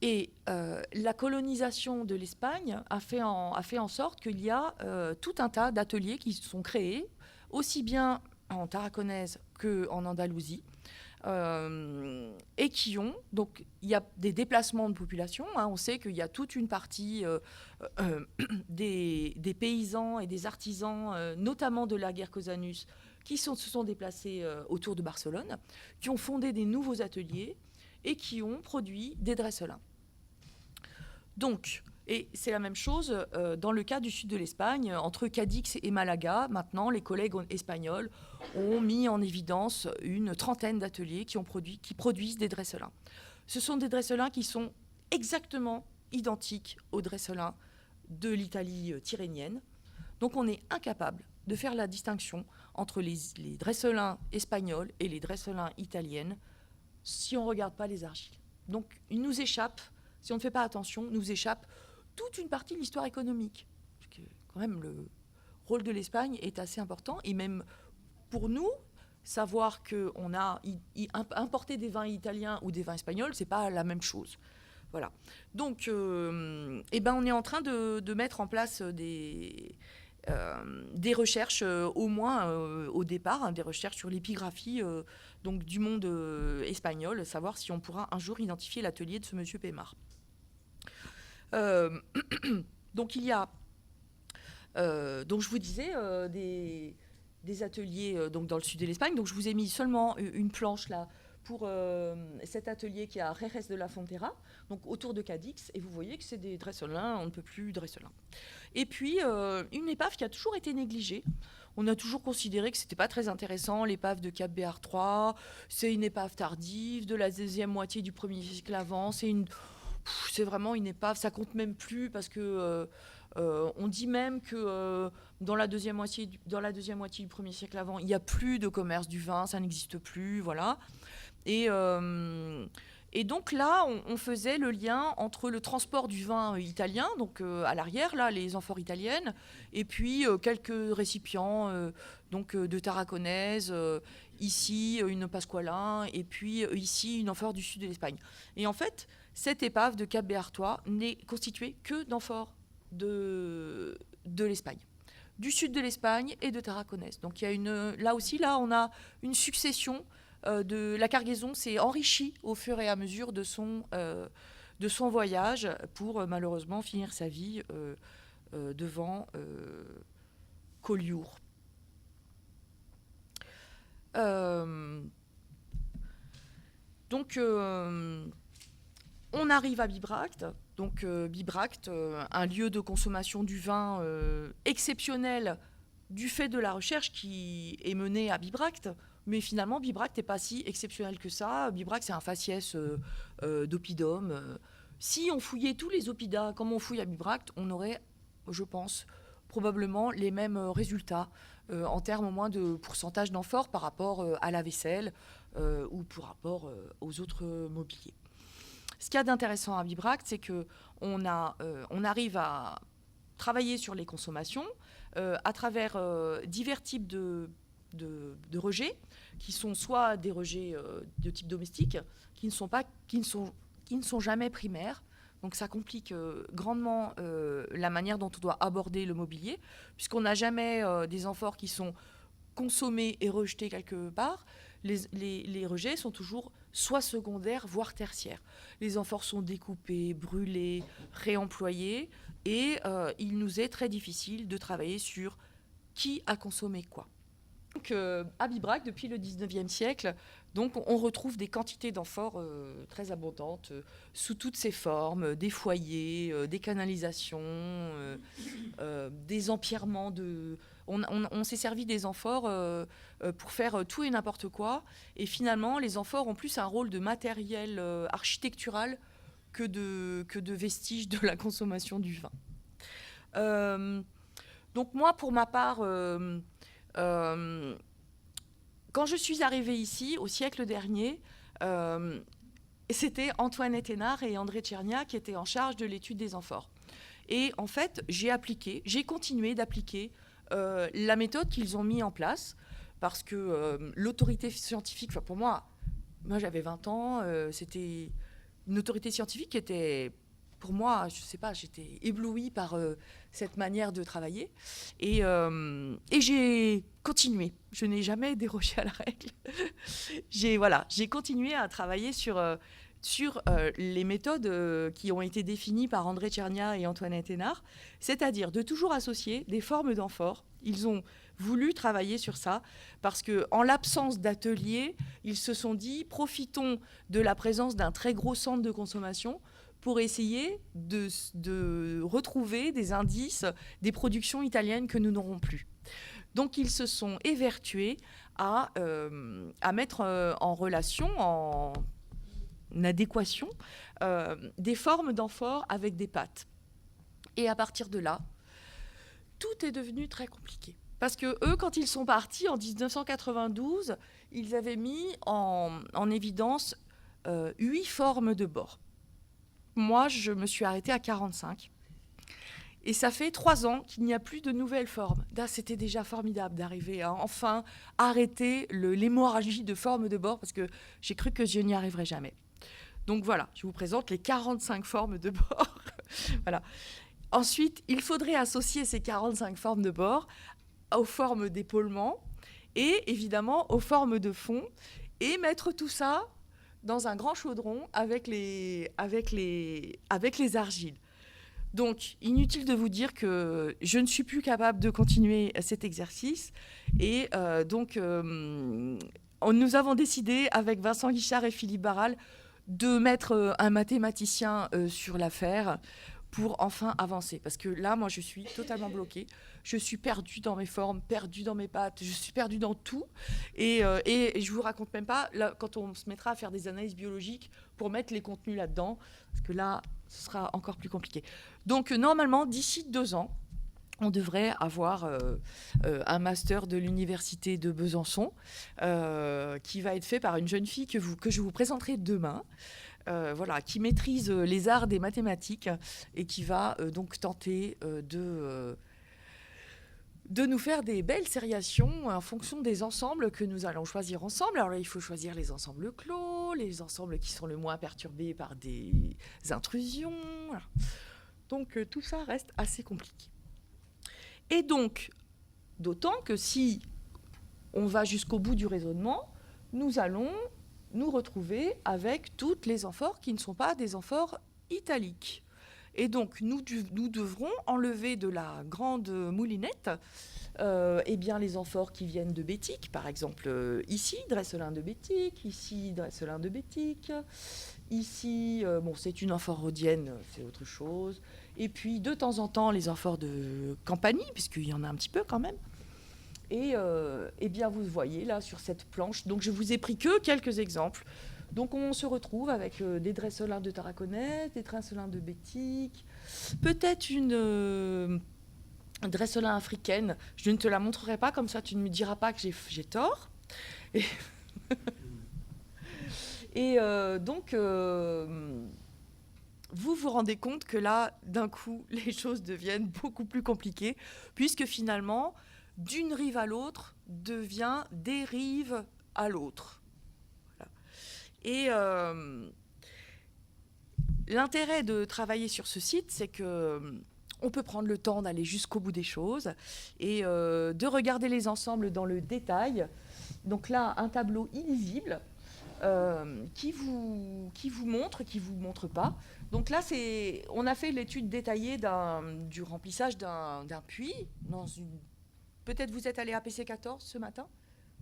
Et la colonisation de l'Espagne a fait en sorte qu'il y a tout un tas d'ateliers qui sont créés, aussi bien en Tarraconnaise qu'en Andalousie, et qui ont... Donc, il y a des déplacements de population. On sait qu'il y a toute une partie des paysans et des artisans, notamment de la Guercosanus, qui se sont déplacés autour de Barcelone, qui ont fondé des nouveaux ateliers et qui ont produit des dresselains. Donc, et c'est la même chose dans le cas du sud de l'Espagne, entre Cadix et Malaga. Maintenant, les collègues espagnols ont mis en évidence une trentaine d'ateliers qui produisent des dresselains. Ce sont des dresselains qui sont exactement identiques aux dresselains de l'Italie tyrrhénienne. Donc, on est incapable de faire la distinction entre les dresselains espagnols et les dresselains italiennes si on ne regarde pas les argiles. Donc, il nous échappe, si on ne fait pas attention, nous échappe toute une partie de l'histoire économique. Parce que, quand même, le rôle de l'Espagne est assez important. Et même pour nous, savoir qu'on a importé des vins italiens ou des vins espagnols, ce n'est pas la même chose. Voilà. Donc, on est en train de mettre en place des recherches, au moins au départ, des recherches sur l'épigraphie donc du monde espagnol, savoir si on pourra un jour identifier l'atelier de ce monsieur Pémar. Donc il y a, donc je vous disais, des ateliers donc dans le sud de l'Espagne. Donc je vous ai mis seulement une planche là pour cet atelier qui est à Jerez de la Frontera, donc autour de Cadix, et vous voyez que c'est des dresselains, on ne peut plus dresselains. Et puis une épave qui a toujours été négligée. On a toujours considéré que c'était pas très intéressant, l'épave de Cap Béar 3. C'est une épave tardive de la deuxième moitié du 1er siècle avant. C'est vraiment une épave, ça compte même plus parce que on dit même que dans la deuxième moitié du 1er siècle avant, il n'y a plus de commerce du vin, ça n'existe plus, voilà. Et donc là, on faisait le lien entre le transport du vin italien, donc à l'arrière, là, les amphores italiennes, et puis quelques récipients donc, de Tarraconnaise, ici une Pasqualin, et puis ici une amphore du sud de l'Espagne. Et en fait, cette épave de Cap Béartois n'est constituée que d'amphores de l'Espagne, du sud de l'Espagne et de Tarraconnaise. Donc il y a là aussi, on a une succession la cargaison s'est enrichie au fur et à mesure de son voyage pour malheureusement finir sa vie devant Collioure. Donc on arrive à Bibracte. Donc Bibracte, un lieu de consommation du vin exceptionnel du fait de la recherche qui est menée à Bibracte. Mais finalement, Bibracte n'est pas si exceptionnel que ça. Bibracte, c'est un faciès d'oppidum. Si on fouillait tous les oppidas comme on fouille à Bibracte, on aurait, je pense, probablement les mêmes résultats en termes au moins de pourcentage d'amphores par rapport à la vaisselle ou par rapport aux autres mobiliers. Ce qu'il y a d'intéressant à Bibracte, c'est qu'on arrive à travailler sur les consommations à travers divers types de rejets, qui sont soit des rejets de type domestique, qui ne sont jamais primaires. Donc ça complique grandement la manière dont on doit aborder le mobilier, puisqu'on n'a jamais des amphores qui sont consommés et rejetés quelque part. Les rejets sont toujours soit secondaires, voire tertiaires. Les amphores sont découpés, brûlés, réemployés, et il nous est très difficile de travailler sur qui a consommé quoi. Donc, à Bibrac, depuis le 19e siècle, donc, on retrouve des quantités d'amphores très abondantes sous toutes ses formes, des foyers, des canalisations, des empierrements de... On s'est servi des amphores pour faire tout et n'importe quoi. Et finalement, les amphores ont plus un rôle de matériel architectural que de vestiges de la consommation du vin. Donc moi, pour ma part... quand je suis arrivée ici, au siècle dernier, c'était Antoinette Hénard et André Tchernia qui étaient en charge de l'étude des amphores. Et en fait, j'ai continué d'appliquer la méthode qu'ils ont mis en place, parce que l'autorité scientifique, pour moi j'avais 20 ans, c'était une autorité scientifique qui était... Pour moi, je ne sais pas, j'étais éblouie par cette manière de travailler. Et j'ai continué. Je n'ai jamais dérogé à la règle. J'ai continué à travailler sur les méthodes qui ont été définies par André Tchernia et Antoinette Hénard, c'est-à-dire de toujours associer des formes d'amphores. Ils ont voulu travailler sur ça parce qu'en l'absence d'ateliers, ils se sont dit, profitons de la présence d'un très gros centre de consommation pour essayer de retrouver des indices des productions italiennes que nous n'aurons plus. Donc ils se sont évertués à mettre en relation, en adéquation, des formes d'amphores avec des pâtes. Et à partir de là, tout est devenu très compliqué. Parce que eux, quand ils sont partis en 1992, ils avaient mis en évidence 8 formes de bord. Moi, je me suis arrêtée à 45. Et ça fait 3 ans qu'il n'y a plus de nouvelles formes. Là, c'était déjà formidable d'arriver à enfin arrêter l'hémorragie de formes de bord, parce que j'ai cru que je n'y arriverais jamais. Donc voilà, je vous présente les 45 formes de bord. Voilà. Ensuite, il faudrait associer ces 45 formes de bord aux formes d'épaulement et évidemment aux formes de fond et mettre tout ça dans un grand chaudron avec les argiles. Donc, inutile de vous dire que je ne suis plus capable de continuer cet exercice. Et nous avons décidé, avec Vincent Guichard et Philippe Barral, de mettre un mathématicien sur l'affaire pour enfin avancer. Parce que là, moi, je suis totalement bloquée. Je suis perdue dans mes formes, perdue dans mes pattes, je suis perdue dans tout. Et je vous raconte même pas, là, quand on se mettra à faire des analyses biologiques pour mettre les contenus là-dedans, parce que là, ce sera encore plus compliqué. Donc, normalement, d'ici 2 ans, on devrait avoir un master de l'université de Besançon qui va être fait par une jeune fille que je vous présenterai demain. Qui maîtrise les arts des mathématiques et qui va donc tenter de nous faire des belles sériations en fonction des ensembles que nous allons choisir ensemble. Alors là, il faut choisir les ensembles clos, les ensembles qui sont le moins perturbés par des intrusions. Voilà. Donc tout ça reste assez compliqué. Et donc, d'autant que si on va jusqu'au bout du raisonnement, nous allons nous retrouver avec toutes les amphores qui ne sont pas des amphores italiques. Et donc, nous devrons enlever de la grande moulinette les amphores qui viennent de Bétique. Par exemple, ici, Dresselin de Bétique, ici, Dresselin de Bétique. Ici, c'est une amphore rhodienne, c'est autre chose. Et puis, de temps en temps, les amphores de Campanie, puisqu'il y en a un petit peu quand même. Et vous voyez là sur cette planche, donc je vous ai pris que quelques exemples. Donc on se retrouve avec des Dresselins de Tarraconette, des Dresselins de Bétique, peut-être une Dresselin africaine. Je ne te la montrerai pas, comme ça tu ne me diras pas que j'ai tort. Vous vous rendez compte que là, d'un coup, les choses deviennent beaucoup plus compliquées, puisque finalement, d'une rive à l'autre devient des rives à l'autre. Voilà. Et l'intérêt de travailler sur ce site, c'est qu'on peut prendre le temps d'aller jusqu'au bout des choses et de regarder les ensembles dans le détail. Donc là, un tableau illisible qui vous montre, qui ne vous montre pas. Donc là, on a fait l'étude détaillée du remplissage d'un puits dans une... Peut-être vous êtes allé à PC14 ce matin ?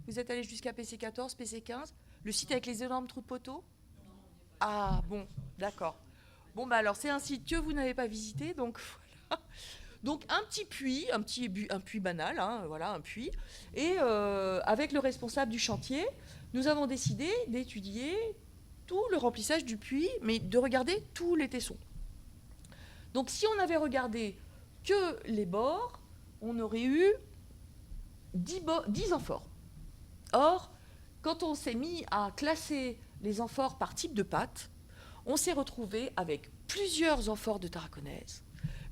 Vous êtes allé jusqu'à PC14, PC15? Le site avec les énormes trous de poteaux? Ah bon, d'accord. Bon, bah alors c'est un site que vous n'avez pas visité, donc voilà. Donc un petit puits, un puits banal, hein, voilà, un puits. Et avec le responsable du chantier, nous avons décidé d'étudier tout le remplissage du puits, mais de regarder tous les tessons. Donc si on avait regardé que les bords, on aurait eu 10 amphores. Or, quand on s'est mis à classer les amphores par type de pâte, on s'est retrouvé avec plusieurs amphores de tarraconaise,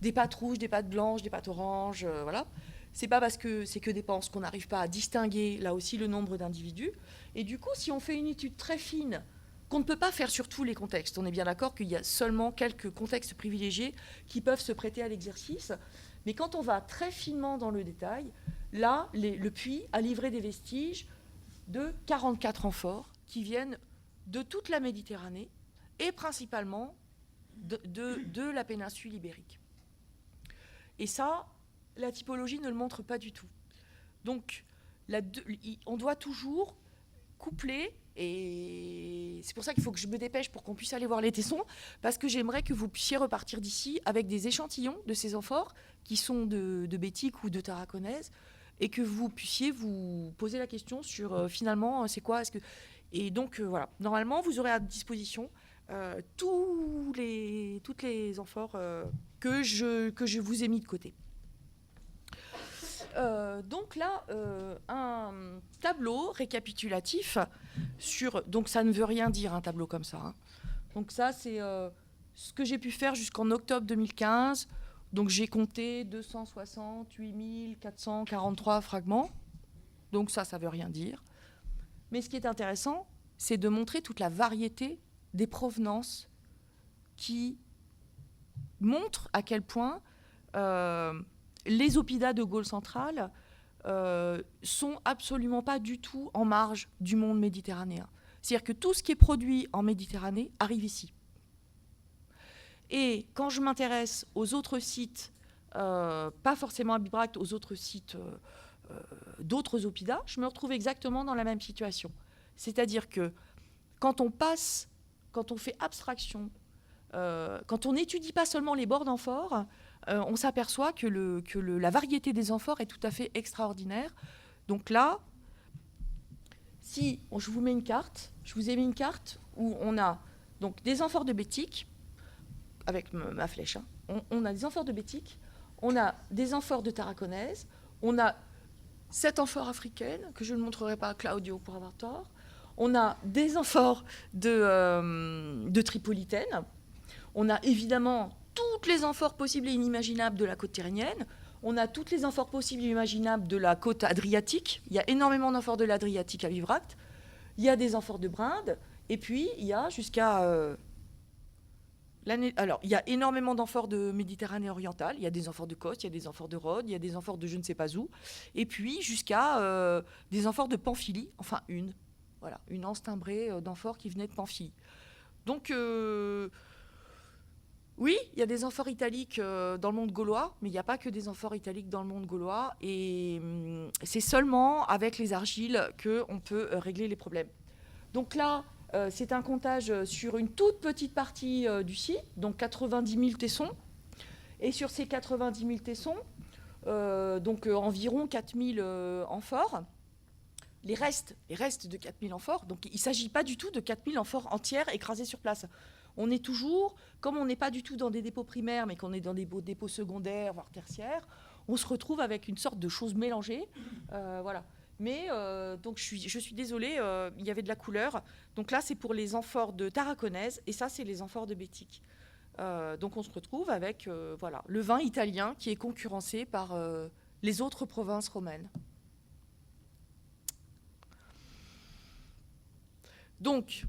des pâtes rouges, des pâtes blanches, des pâtes oranges, voilà. C'est pas parce que c'est que des penses qu'on n'arrive pas à distinguer là aussi le nombre d'individus. Et du coup, si on fait une étude très fine, qu'on ne peut pas faire sur tous les contextes, on est bien d'accord qu'il y a seulement quelques contextes privilégiés qui peuvent se prêter à l'exercice, mais quand on va très finement dans le détail, là, le puits a livré des vestiges de 44 amphores qui viennent de toute la Méditerranée et principalement de la péninsule ibérique. Et ça, la typologie ne le montre pas du tout. Donc, on doit toujours coupler, et c'est pour ça qu'il faut que je me dépêche pour qu'on puisse aller voir les tessons, parce que j'aimerais que vous puissiez repartir d'ici avec des échantillons de ces amphores qui sont de bétique ou de tarraconaise, et que vous puissiez vous poser la question sur finalement c'est quoi, et donc voilà, normalement vous aurez à disposition toutes les amphores que je vous ai mis de côté. Donc là, un tableau récapitulatif sur... Donc ça ne veut rien dire un tableau comme ça, hein. Donc ça, c'est ce que j'ai pu faire jusqu'en octobre 2015. Donc j'ai compté 268 443 fragments. Donc ça veut rien dire. Mais ce qui est intéressant, c'est de montrer toute la variété des provenances qui montrent à quel point les oppida de Gaule centrale sont absolument pas du tout en marge du monde méditerranéen. C'est-à-dire que tout ce qui est produit en Méditerranée arrive ici. Et quand je m'intéresse aux autres sites, pas forcément à Bibracte, aux autres sites d'autres oppida, je me retrouve exactement dans la même situation. C'est-à-dire que quand on fait abstraction, quand on n'étudie pas seulement les bords d'amphores, on s'aperçoit que la variété des amphores est tout à fait extraordinaire. Donc là, si je vous mets une carte, je vous ai mis une carte où on a donc des amphores de bétique, avec ma flèche, hein. On a des amphores de bétique, on a des amphores de tarraconaise, on a cette amphore africaine, que je ne montrerai pas à Claudio pour avoir tort, on a des amphores de tripolitaine, on a évidemment toutes les amphores possibles et inimaginables de la côte tyrrhénienne, on a toutes les amphores possibles et imaginables de la côte adriatique, il y a énormément d'amphores de l'Adriatique à Bibracte, il y a des amphores de Brinde, et puis il y a jusqu'à... Alors, il y a énormément d'amphores de Méditerranée orientale, il y a des amphores de Côte, il y a des amphores de Rhodes, il y a des amphores de je ne sais pas où, et puis jusqu'à des amphores de Pamphylie, enfin une anse timbrée d'amphores qui venait de Pamphylie. Donc, oui, il y a des amphores italiques dans le monde gaulois, mais il n'y a pas que des amphores italiques dans le monde gaulois, et c'est seulement avec les argiles qu'on peut régler les problèmes. Donc là, c'est un comptage sur une toute petite partie du site, donc 90 000 tessons. Et sur ces 90 000 tessons, environ 4 000 amphores. Les restes de 4 000 amphores, donc il ne s'agit pas du tout de 4 000 amphores entières écrasées sur place. On est toujours, comme on n'est pas du tout dans des dépôts primaires, mais qu'on est dans des dépôts secondaires, voire tertiaires, on se retrouve avec une sorte de chose mélangée. Voilà. Mais donc je suis désolée, il y avait de la couleur. Donc là, c'est pour les amphores de tarraconaise, et ça, c'est les amphores de bétique. Donc on se retrouve avec le vin italien qui est concurrencé par les autres provinces romaines. Donc,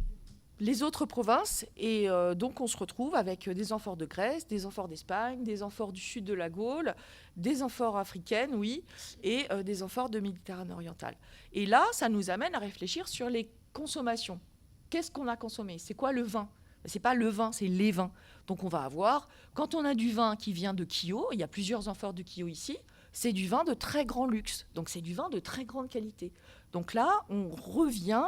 les autres provinces, et donc on se retrouve avec des amphores de Grèce, des amphores d'Espagne, des amphores du sud de la Gaule, des amphores africaines, oui, et des amphores de Méditerranée orientale. Et là, ça nous amène à réfléchir sur les consommations. Qu'est-ce qu'on a consommé? C'est quoi le vin? C'est pas le vin, c'est les vins. Donc on va avoir, quand on a du vin qui vient de Chios, il y a plusieurs amphores de Chios ici, c'est du vin de très grand luxe. Donc c'est du vin de très grande qualité. Donc là, on revient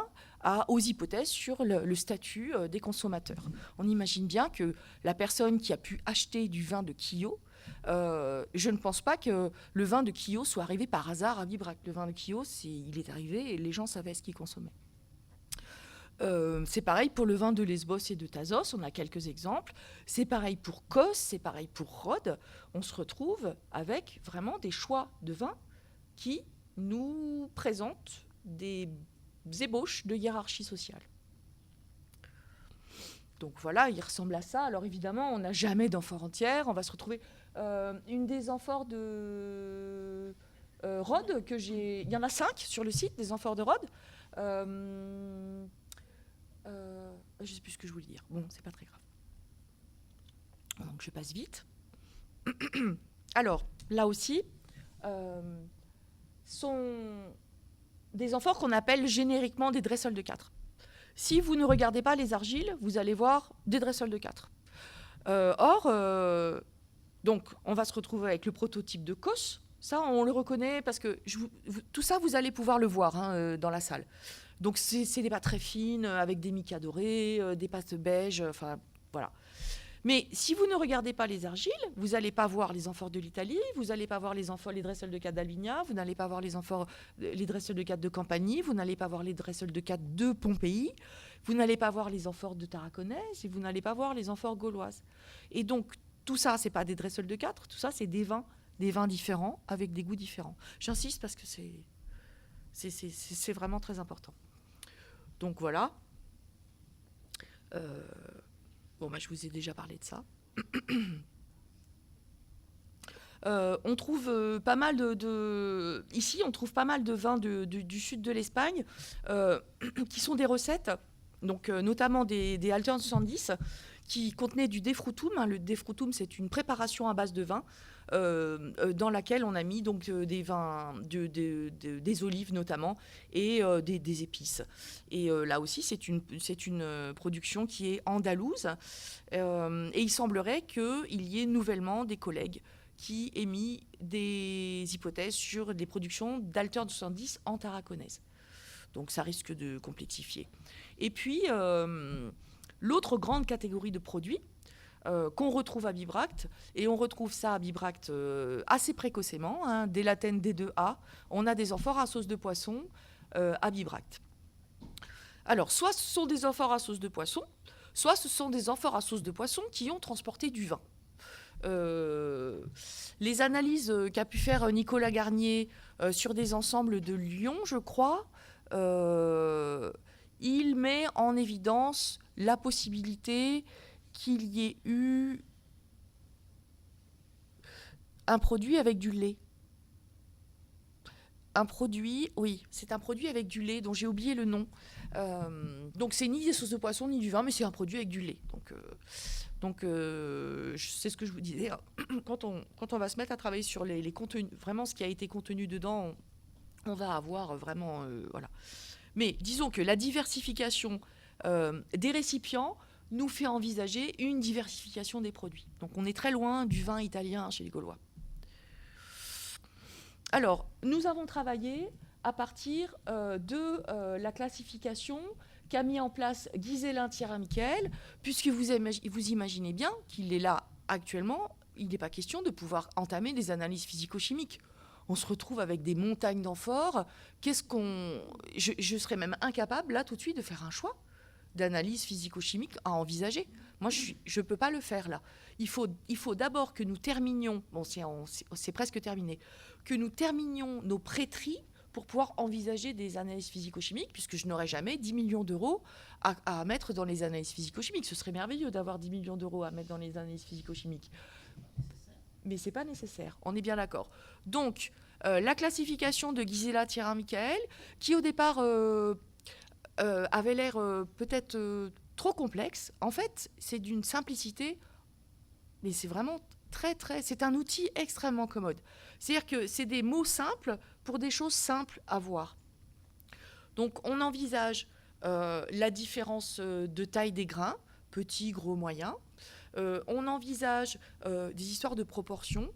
aux hypothèses sur le statut des consommateurs. On imagine bien que la personne qui a pu acheter du vin de Quillot, je ne pense pas que le vin de Quillot soit arrivé par hasard à Bibrac. Le vin de Quillot, il est arrivé et les gens savaient ce qu'ils consommaient. C'est pareil pour le vin de Lesbos et de Thasos, on a quelques exemples. C'est pareil pour Kos, c'est pareil pour Rhodes. On se retrouve avec vraiment des choix de vins qui nous présentent des ébauches de hiérarchie sociale. Donc voilà, il ressemble à ça. Alors évidemment, on n'a jamais d'amphore entière. On va se retrouver... une des amphores de Rhodes, il y en a 5 sur le site, des amphores de Rhodes. Je ne sais plus ce que je voulais dire. Bon, c'est pas très grave. Donc je passe vite. Alors, là aussi, sont des amphores qu'on appelle génériquement des dressols de 4. Si vous ne regardez pas les argiles, vous allez voir des dressols de 4. Donc, on va se retrouver avec le prototype de Kos. Ça, on le reconnaît parce que tout ça, vous allez pouvoir le voir dans la salle. Donc, c'est des pâtes très fines, avec des micas dorés, des pâtes beiges, enfin, voilà. Mais si vous ne regardez pas les argiles, vous n'allez pas voir les amphores de l'Italie, vous n'allez pas voir les dressols de 4 d'Albigna, vous n'allez pas voir les dressols de 4 de Campanie, vous n'allez pas voir les dressols de 4 de Pompéi, vous n'allez pas voir les amphores de Tarraconnaise et vous n'allez pas voir les amphores gauloises. Et donc, tout ça, ce n'est pas des dressols de 4, tout ça, c'est des vins différents avec des goûts différents. J'insiste parce que c'est vraiment très important. Donc voilà. Bon, je vous ai déjà parlé de ça. On trouve pas mal ici, on trouve pas mal de vins du sud de l'Espagne qui sont des recettes, donc notamment des Alter 70 qui contenaient du defrutum. Le defrutum, c'est une préparation à base de vin dans laquelle on a mis donc des vins, des olives notamment, et des épices. Et là aussi, c'est une production qui est andalouse. Et il semblerait qu'il y ait nouvellement des collègues qui aient mis des hypothèses sur des productions d'Alter 70 en tarraconaise. Donc ça risque de complexifier. Et puis, l'autre grande catégorie de produits qu'on retrouve à Bibracte, et on retrouve ça à Bibracte assez précocement, dès l'Athènes D2A, on a des amphores à sauce de poisson à Bibracte. Alors, soit ce sont des amphores à sauce de poisson, soit ce sont des amphores à sauce de poisson qui ont transporté du vin. Les analyses qu'a pu faire Nicolas Garnier sur des ensembles de Lyon, je crois, il met en évidence la possibilité qu'il y ait eu un produit avec du lait. C'est un produit avec du lait dont j'ai oublié le nom. Donc c'est ni des sauces de poisson ni du vin, mais c'est un produit avec du lait. Donc c'est ce que je vous disais. Quand on va se mettre à travailler sur les contenus, vraiment ce qui a été contenu dedans, on va avoir vraiment... voilà. Mais disons que la diversification des récipients nous fait envisager une diversification des produits. Donc on est très loin du vin italien chez les Gaulois. Alors, nous avons travaillé à partir de la classification qu'a mis en place Ghiselin Thierry-Michael, puisque vous imaginez bien qu'il est là actuellement, il n'est pas question de pouvoir entamer des analyses physico-chimiques. On se retrouve avec des montagnes d'amphores. Je serais même incapable, là, tout de suite, de faire un choix d'analyse physico-chimique à envisager. Moi, je ne peux pas le faire, là. Il faut d'abord que nous terminions, bon, c'est presque terminé, que nous terminions nos prêtries pour pouvoir envisager des analyses physico-chimiques, puisque je n'aurai jamais 10 millions d'euros à mettre dans les analyses physico-chimiques. Ce serait merveilleux d'avoir 10 millions d'euros à mettre dans les analyses physico-chimiques. Mais ce n'est pas nécessaire, on est bien d'accord. Donc, la classification de Gisela Thierry-Michael, qui au départ avait l'air peut-être trop complexe, en fait, c'est d'une simplicité, mais c'est vraiment c'est un outil extrêmement commode. C'est-à-dire que c'est des mots simples pour des choses simples à voir. Donc, on envisage la différence de taille des grains, petit, gros, moyen. On envisage des histoires de proportions.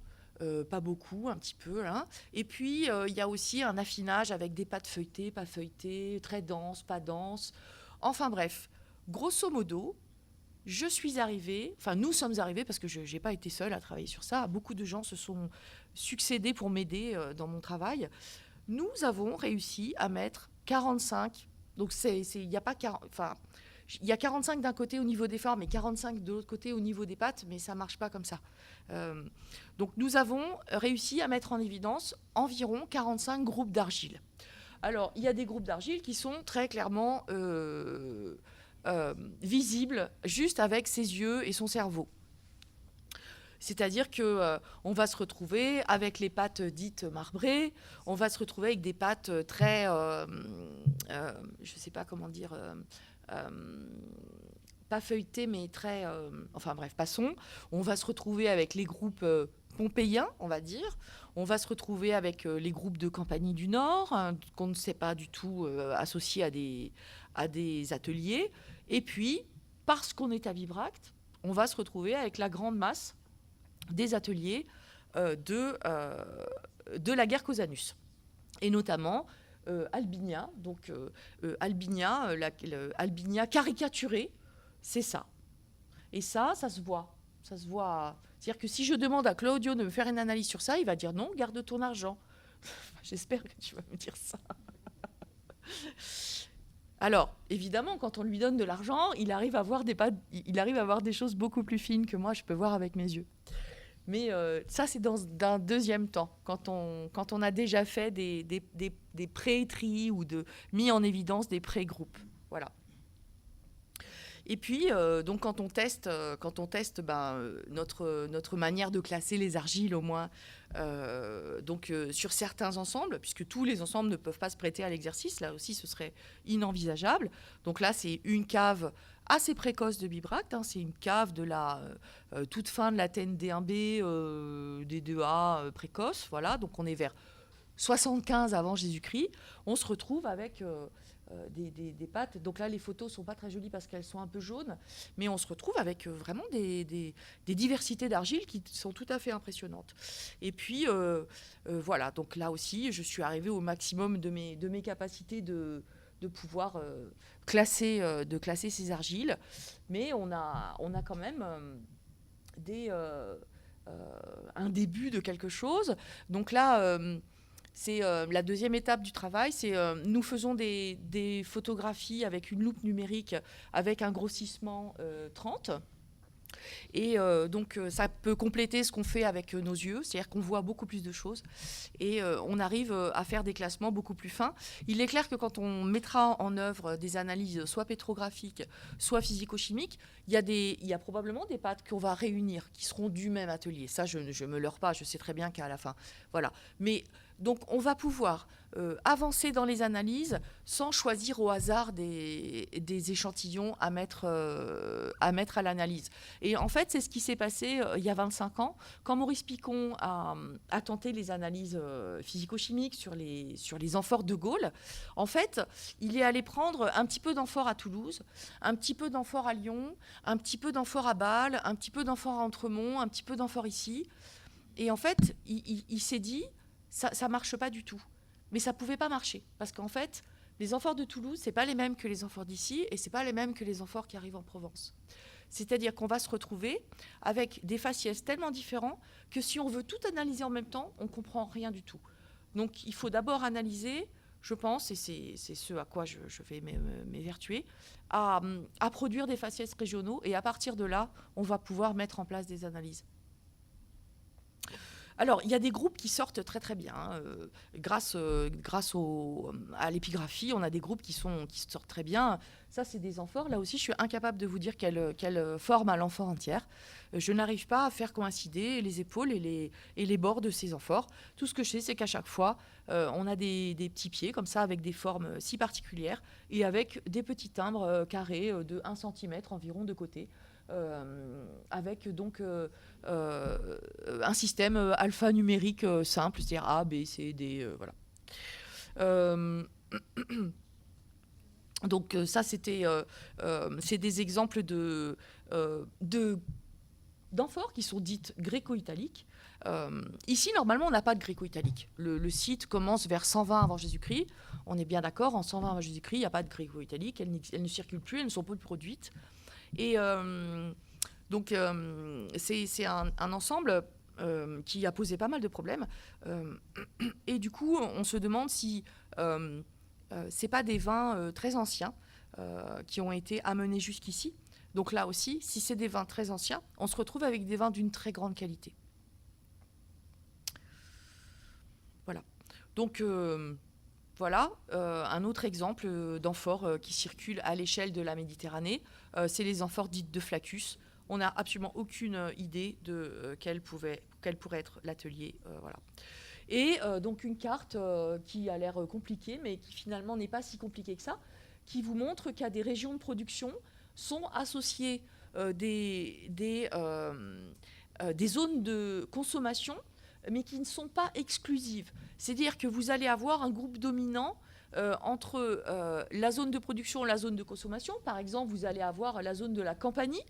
pas beaucoup, un petit peu. Hein. Et puis, il y a aussi un affinage avec des pâtes feuilletées, pas feuilletées, très denses, pas denses. Enfin bref, grosso modo, nous sommes arrivés, parce que je n'ai pas été seule à travailler sur ça, beaucoup de gens se sont succédés pour m'aider dans mon travail. Nous avons réussi à mettre 45, donc il n'y a pas 40, enfin, il y a 45 d'un côté au niveau des formes et 45 de l'autre côté au niveau des pâtes, mais ça ne marche pas comme ça. Donc nous avons réussi à mettre en évidence environ 45 groupes d'argile. Alors, il y a des groupes d'argile qui sont très clairement visibles juste avec ses yeux et son cerveau. C'est-à-dire qu'on va se retrouver avec les pâtes dites marbrées, on va se retrouver avec des pâtes très, je ne sais pas comment dire, pas feuilletées, mais très, enfin bref, passons. On va se retrouver avec les groupes pompéiens, on va dire. On va se retrouver avec les groupes de Campanie du Nord, hein, qu'on ne sait pas du tout associés à des ateliers. Et puis, parce qu'on est à Bibracte, on va se retrouver avec la grande masse des ateliers de la guerre Cosanus. Et notamment Albinia, donc Albinia, Albinia caricaturée, c'est ça. Et ça se voit. Ça se voit. C'est-à-dire que si je demande à Claudio de me faire une analyse sur ça, il va dire non, garde ton argent. J'espère que tu vas me dire ça. Alors, évidemment, quand on lui donne de l'argent, il arrive à voir des choses beaucoup plus fines que moi, je peux voir avec mes yeux. Mais ça, c'est dans un deuxième temps, quand on a déjà fait des pré-tris ou mis en évidence des pré-groupes. Voilà. Et puis, donc, quand on teste notre manière de classer les argiles, au moins, sur certains ensembles, puisque tous les ensembles ne peuvent pas se prêter à l'exercice, là aussi, ce serait inenvisageable. Donc là, c'est une cave assez précoce de Bibracte, hein, c'est une cave de la toute fin de la TND1B, D2A précoce, voilà, donc on est vers 75 avant Jésus-Christ. On se retrouve avec des pâtes. Donc là, les photos ne sont pas très jolies parce qu'elles sont un peu jaunes, mais on se retrouve avec vraiment des diversités d'argile qui sont tout à fait impressionnantes. Et puis, voilà, donc là aussi, je suis arrivée au maximum de mes capacités de pouvoir classer ces argiles. Mais on a quand même un début de quelque chose. Donc là, c'est la deuxième étape du travail, c'est nous faisons des photographies avec une loupe numérique avec un grossissement 30. Et donc, ça peut compléter ce qu'on fait avec nos yeux, c'est-à-dire qu'on voit beaucoup plus de choses et on arrive à faire des classements beaucoup plus fins. Il est clair que quand on mettra en œuvre des analyses soit pétrographiques, soit physico-chimiques, il y a probablement des pâtes qu'on va réunir, qui seront du même atelier. Ça, je ne me leurre pas, je sais très bien qu'à la fin. Voilà. Mais donc, on va pouvoir avancer dans les analyses sans choisir au hasard des échantillons à mettre à l'analyse. Et en fait, c'est ce qui s'est passé il y a 25 ans, quand Maurice Picon a tenté les analyses physico-chimiques sur les amphores de Gaulle. En fait, il est allé prendre un petit peu d'amphores à Toulouse, un petit peu d'amphores à Lyon, un petit peu d'amphores à Bâle, un petit peu d'amphores à Entremont, un petit peu d'amphores ici. Et en fait, il s'est dit, ça ne marche pas du tout. Mais ça ne pouvait pas marcher, parce qu'en fait, les amphores de Toulouse, ce n'est pas les mêmes que les amphores d'ici, et ce n'est pas les mêmes que les amphores qui arrivent en Provence. C'est-à-dire qu'on va se retrouver avec des faciès tellement différents que si on veut tout analyser en même temps, on ne comprend rien du tout. Donc il faut d'abord analyser, je pense, et c'est ce à quoi je vais m'évertuer, à produire des faciès régionaux, et à partir de là, on va pouvoir mettre en place des analyses. Alors, il y a des groupes qui sortent très très bien. Hein. Grâce à l'épigraphie, on a des groupes qui sortent très bien. Ça, c'est des amphores. Là aussi, je suis incapable de vous dire quelle forme a l'amphore entière. Je n'arrive pas à faire coïncider les épaules et les bords de ces amphores. Tout ce que je sais, c'est qu'à chaque fois, on a des petits pieds comme ça, avec des formes si particulières, et avec des petits timbres carrés de 1 cm environ de côté. Avec donc un système alphanumérique simple, c'est-à-dire A, B, C, D, voilà. Donc ça, c'est des exemples d'amphores qui sont dites gréco-italiques, Ici, normalement, on n'a pas de gréco-italique. Le site commence vers 120 avant Jésus-Christ. On est bien d'accord, en 120 avant Jésus-Christ, il n'y a pas de gréco-italique. Elles ne circulent plus, elles ne sont plus produites. Et donc, c'est un ensemble qui a posé pas mal de problèmes. Et du coup, on se demande si c'est pas des vins très anciens qui ont été amenés jusqu'ici. Donc là aussi, si c'est des vins très anciens, on se retrouve avec des vins d'une très grande qualité. Voilà. Donc voilà, un autre exemple d'amphores qui circulent à l'échelle de la Méditerranée, c'est les amphores dites de Flaccus. On n'a absolument aucune idée de quel pourrait être l'atelier. Voilà. Et donc une carte qui a l'air compliquée, mais qui finalement n'est pas si compliquée que ça, qui vous montre qu'à des régions de production sont associées des zones de consommation, mais qui ne sont pas exclusives. C'est-à-dire que vous allez avoir un groupe dominant entre la zone de production et la zone de consommation. Par exemple, vous allez avoir la zone de la Campanie,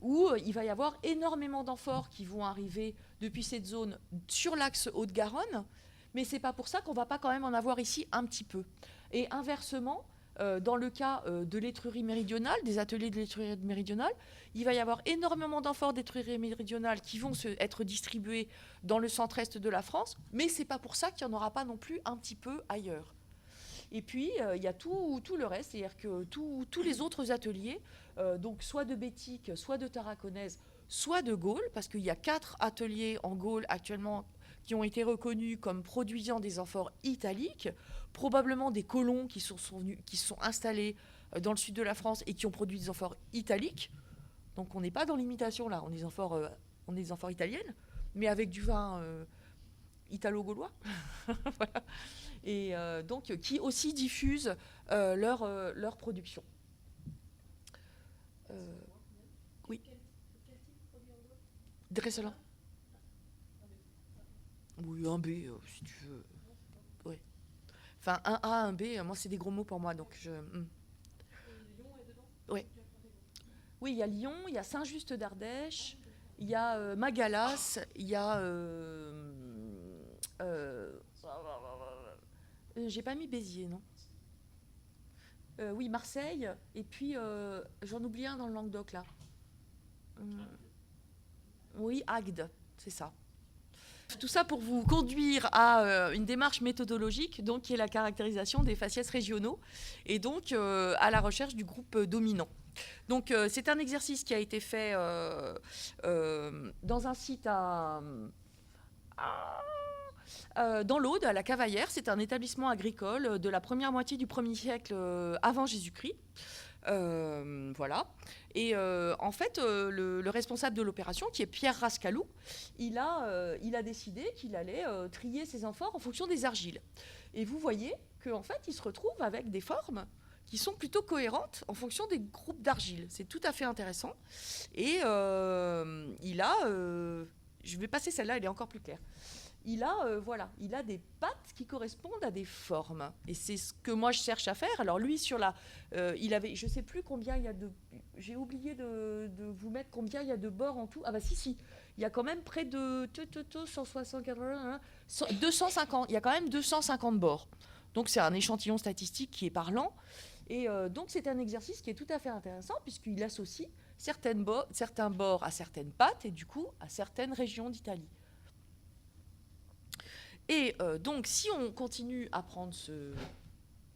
où il va y avoir énormément d'amphores qui vont arriver depuis cette zone sur l'axe Haute-Garonne, mais ce n'est pas pour ça qu'on ne va pas quand même en avoir ici un petit peu. Et inversement, dans le cas de l'Étrurie méridionale, des ateliers de l'Étrurie méridionale, il va y avoir énormément d'amphores d'Étrurie méridionale qui vont être distribués dans le centre-est de la France, mais ce n'est pas pour ça qu'il n'y en aura pas non plus un petit peu ailleurs. Et puis, il y a tout le reste, c'est-à-dire que tous les autres ateliers, donc soit de Bétique, soit de Tarraconnaise, soit de Gaule, parce qu'il y a 4 ateliers en Gaule actuellement qui ont été reconnus comme produisant des amphores italiques, probablement des colons qui se sont installés dans le sud de la France et qui ont produit des amphores italiques. Donc on n'est pas dans l'imitation là, on est des amphores italiennes, mais avec du vin italo-gaulois. Voilà. Et donc qui aussi diffusent leur production. Oui. Dressela. Oui, un B, si tu veux. Ouais. Enfin, un A, un B, moi, c'est des gros mots pour moi, donc je... Ouais. Oui, il y a Lyon, il y a Saint-Just d'Ardèche, il y a Magalas, il y a... j'ai pas mis Béziers, non. Oui, Marseille, et puis j'en oublie un dans le Languedoc, là. Oui, Agde, c'est ça. Tout ça pour vous conduire à une démarche méthodologique, donc, qui est la caractérisation des faciès régionaux, et donc à la recherche du groupe dominant. Donc c'est un exercice qui a été fait dans un site dans l'Aude, à la Cavaillère. C'est un établissement agricole de la première moitié du 1er siècle avant Jésus-Christ. Voilà. Et en fait, le responsable de l'opération, qui est Pierre Rascalou, il a décidé qu'il allait trier ses amphores en fonction des argiles. Et vous voyez qu'en fait, il se retrouve avec des formes qui sont plutôt cohérentes en fonction des groupes d'argile. C'est tout à fait intéressant. Et il a... je vais passer celle-là, elle est encore plus claire. Il a des pattes qui correspondent à des formes. Et c'est ce que moi je cherche à faire. Alors lui, sur la... il avait... Je ne sais plus combien il y a de... J'ai oublié de vous mettre combien il y a de bords en tout. Ah bah si. Il y a quand même près de 160, 250. Il y a quand même 250 bords. Donc c'est un échantillon statistique qui est parlant. Et donc c'est un exercice qui est tout à fait intéressant puisqu'il associe certains bords à certaines pattes et du coup à certaines régions d'Italie. Et donc, si on continue à prendre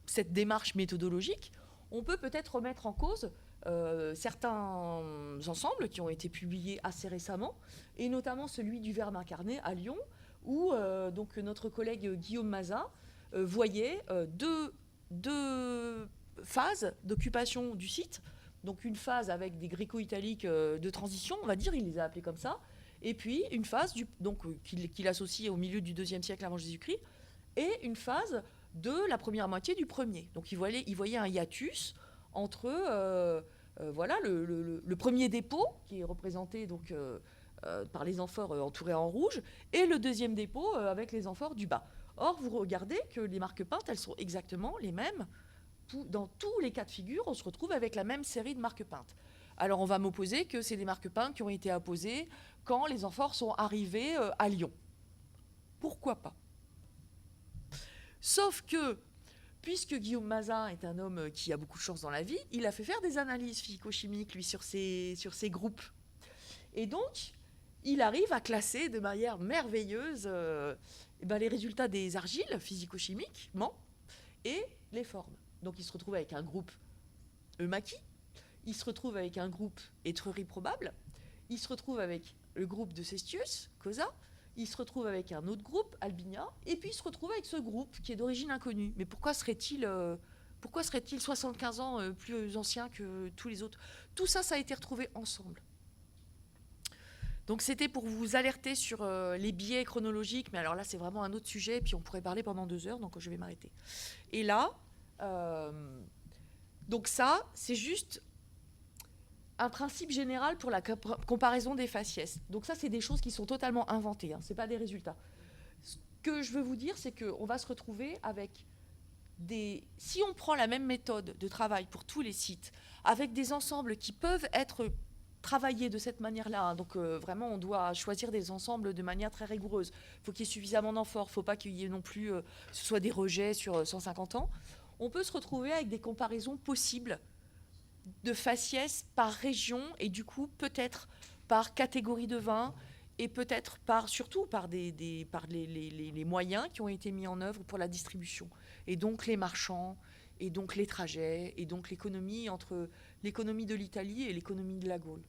cette démarche méthodologique, on peut peut-être remettre en cause certains ensembles qui ont été publiés assez récemment, et notamment celui du Verbe incarné à Lyon, où donc notre collègue Guillaume Mazat voyait deux phases d'occupation du site. Donc une phase avec des gréco-italiques de transition, on va dire, il les a appelés comme ça, et puis une phase qu'il associe au milieu du IIe siècle avant Jésus-Christ, et une phase de la première moitié du premier. Donc il voyait un hiatus entre le premier dépôt, qui est représenté donc, par les amphores entourés en rouge, et le deuxième dépôt avec les amphores du bas. Or, vous regardez que les marques-peintes, elles sont exactement les mêmes. Dans tous les cas de figure, on se retrouve avec la même série de marques-peintes. Alors on va m'opposer que c'est des marque-pains qui ont été apposés quand les amphores sont arrivés à Lyon. Pourquoi pas? Sauf que, puisque Guillaume Mazin est un homme qui a beaucoup de chance dans la vie, il a fait faire des analyses physico-chimiques, lui, sur ces groupes. Et donc, il arrive à classer de manière merveilleuse les résultats des argiles physico-chimiquement et les formes. Donc, il se retrouve avec un groupe Eumaki, il se retrouve avec un groupe Étrerie probable, il se retrouve avec le groupe de Cestius, Cosa, il se retrouve avec un autre groupe, Albinia, et puis il se retrouve avec ce groupe qui est d'origine inconnue. Mais pourquoi serait-il 75 ans plus ancien que tous les autres? Tout ça, ça a été retrouvé ensemble. Donc c'était pour vous alerter sur les biais chronologiques, mais alors là c'est vraiment un autre sujet, et puis on pourrait parler pendant 2 heures, donc je vais m'arrêter. Et là, donc ça, c'est juste un principe général pour la comparaison des faciès. Donc ça, c'est des choses qui sont totalement inventées, hein, ce n'est pas des résultats. Ce que je veux vous dire, c'est qu'on va se retrouver avec des... Si on prend la même méthode de travail pour tous les sites, avec des ensembles qui peuvent être travaillés de cette manière-là, hein, donc vraiment, on doit choisir des ensembles de manière très rigoureuse. Il faut qu'il y ait suffisamment d'amphores, il ne faut pas qu'il y ait non plus ce soit des rejets sur 150 ans. On peut se retrouver avec des comparaisons possibles de faciès par région et du coup peut-être par catégorie de vin et peut-être surtout par les moyens qui ont été mis en œuvre pour la distribution. Et donc les marchands, et donc les trajets, et donc l'économie entre l'économie de l'Italie et l'économie de la Gaule.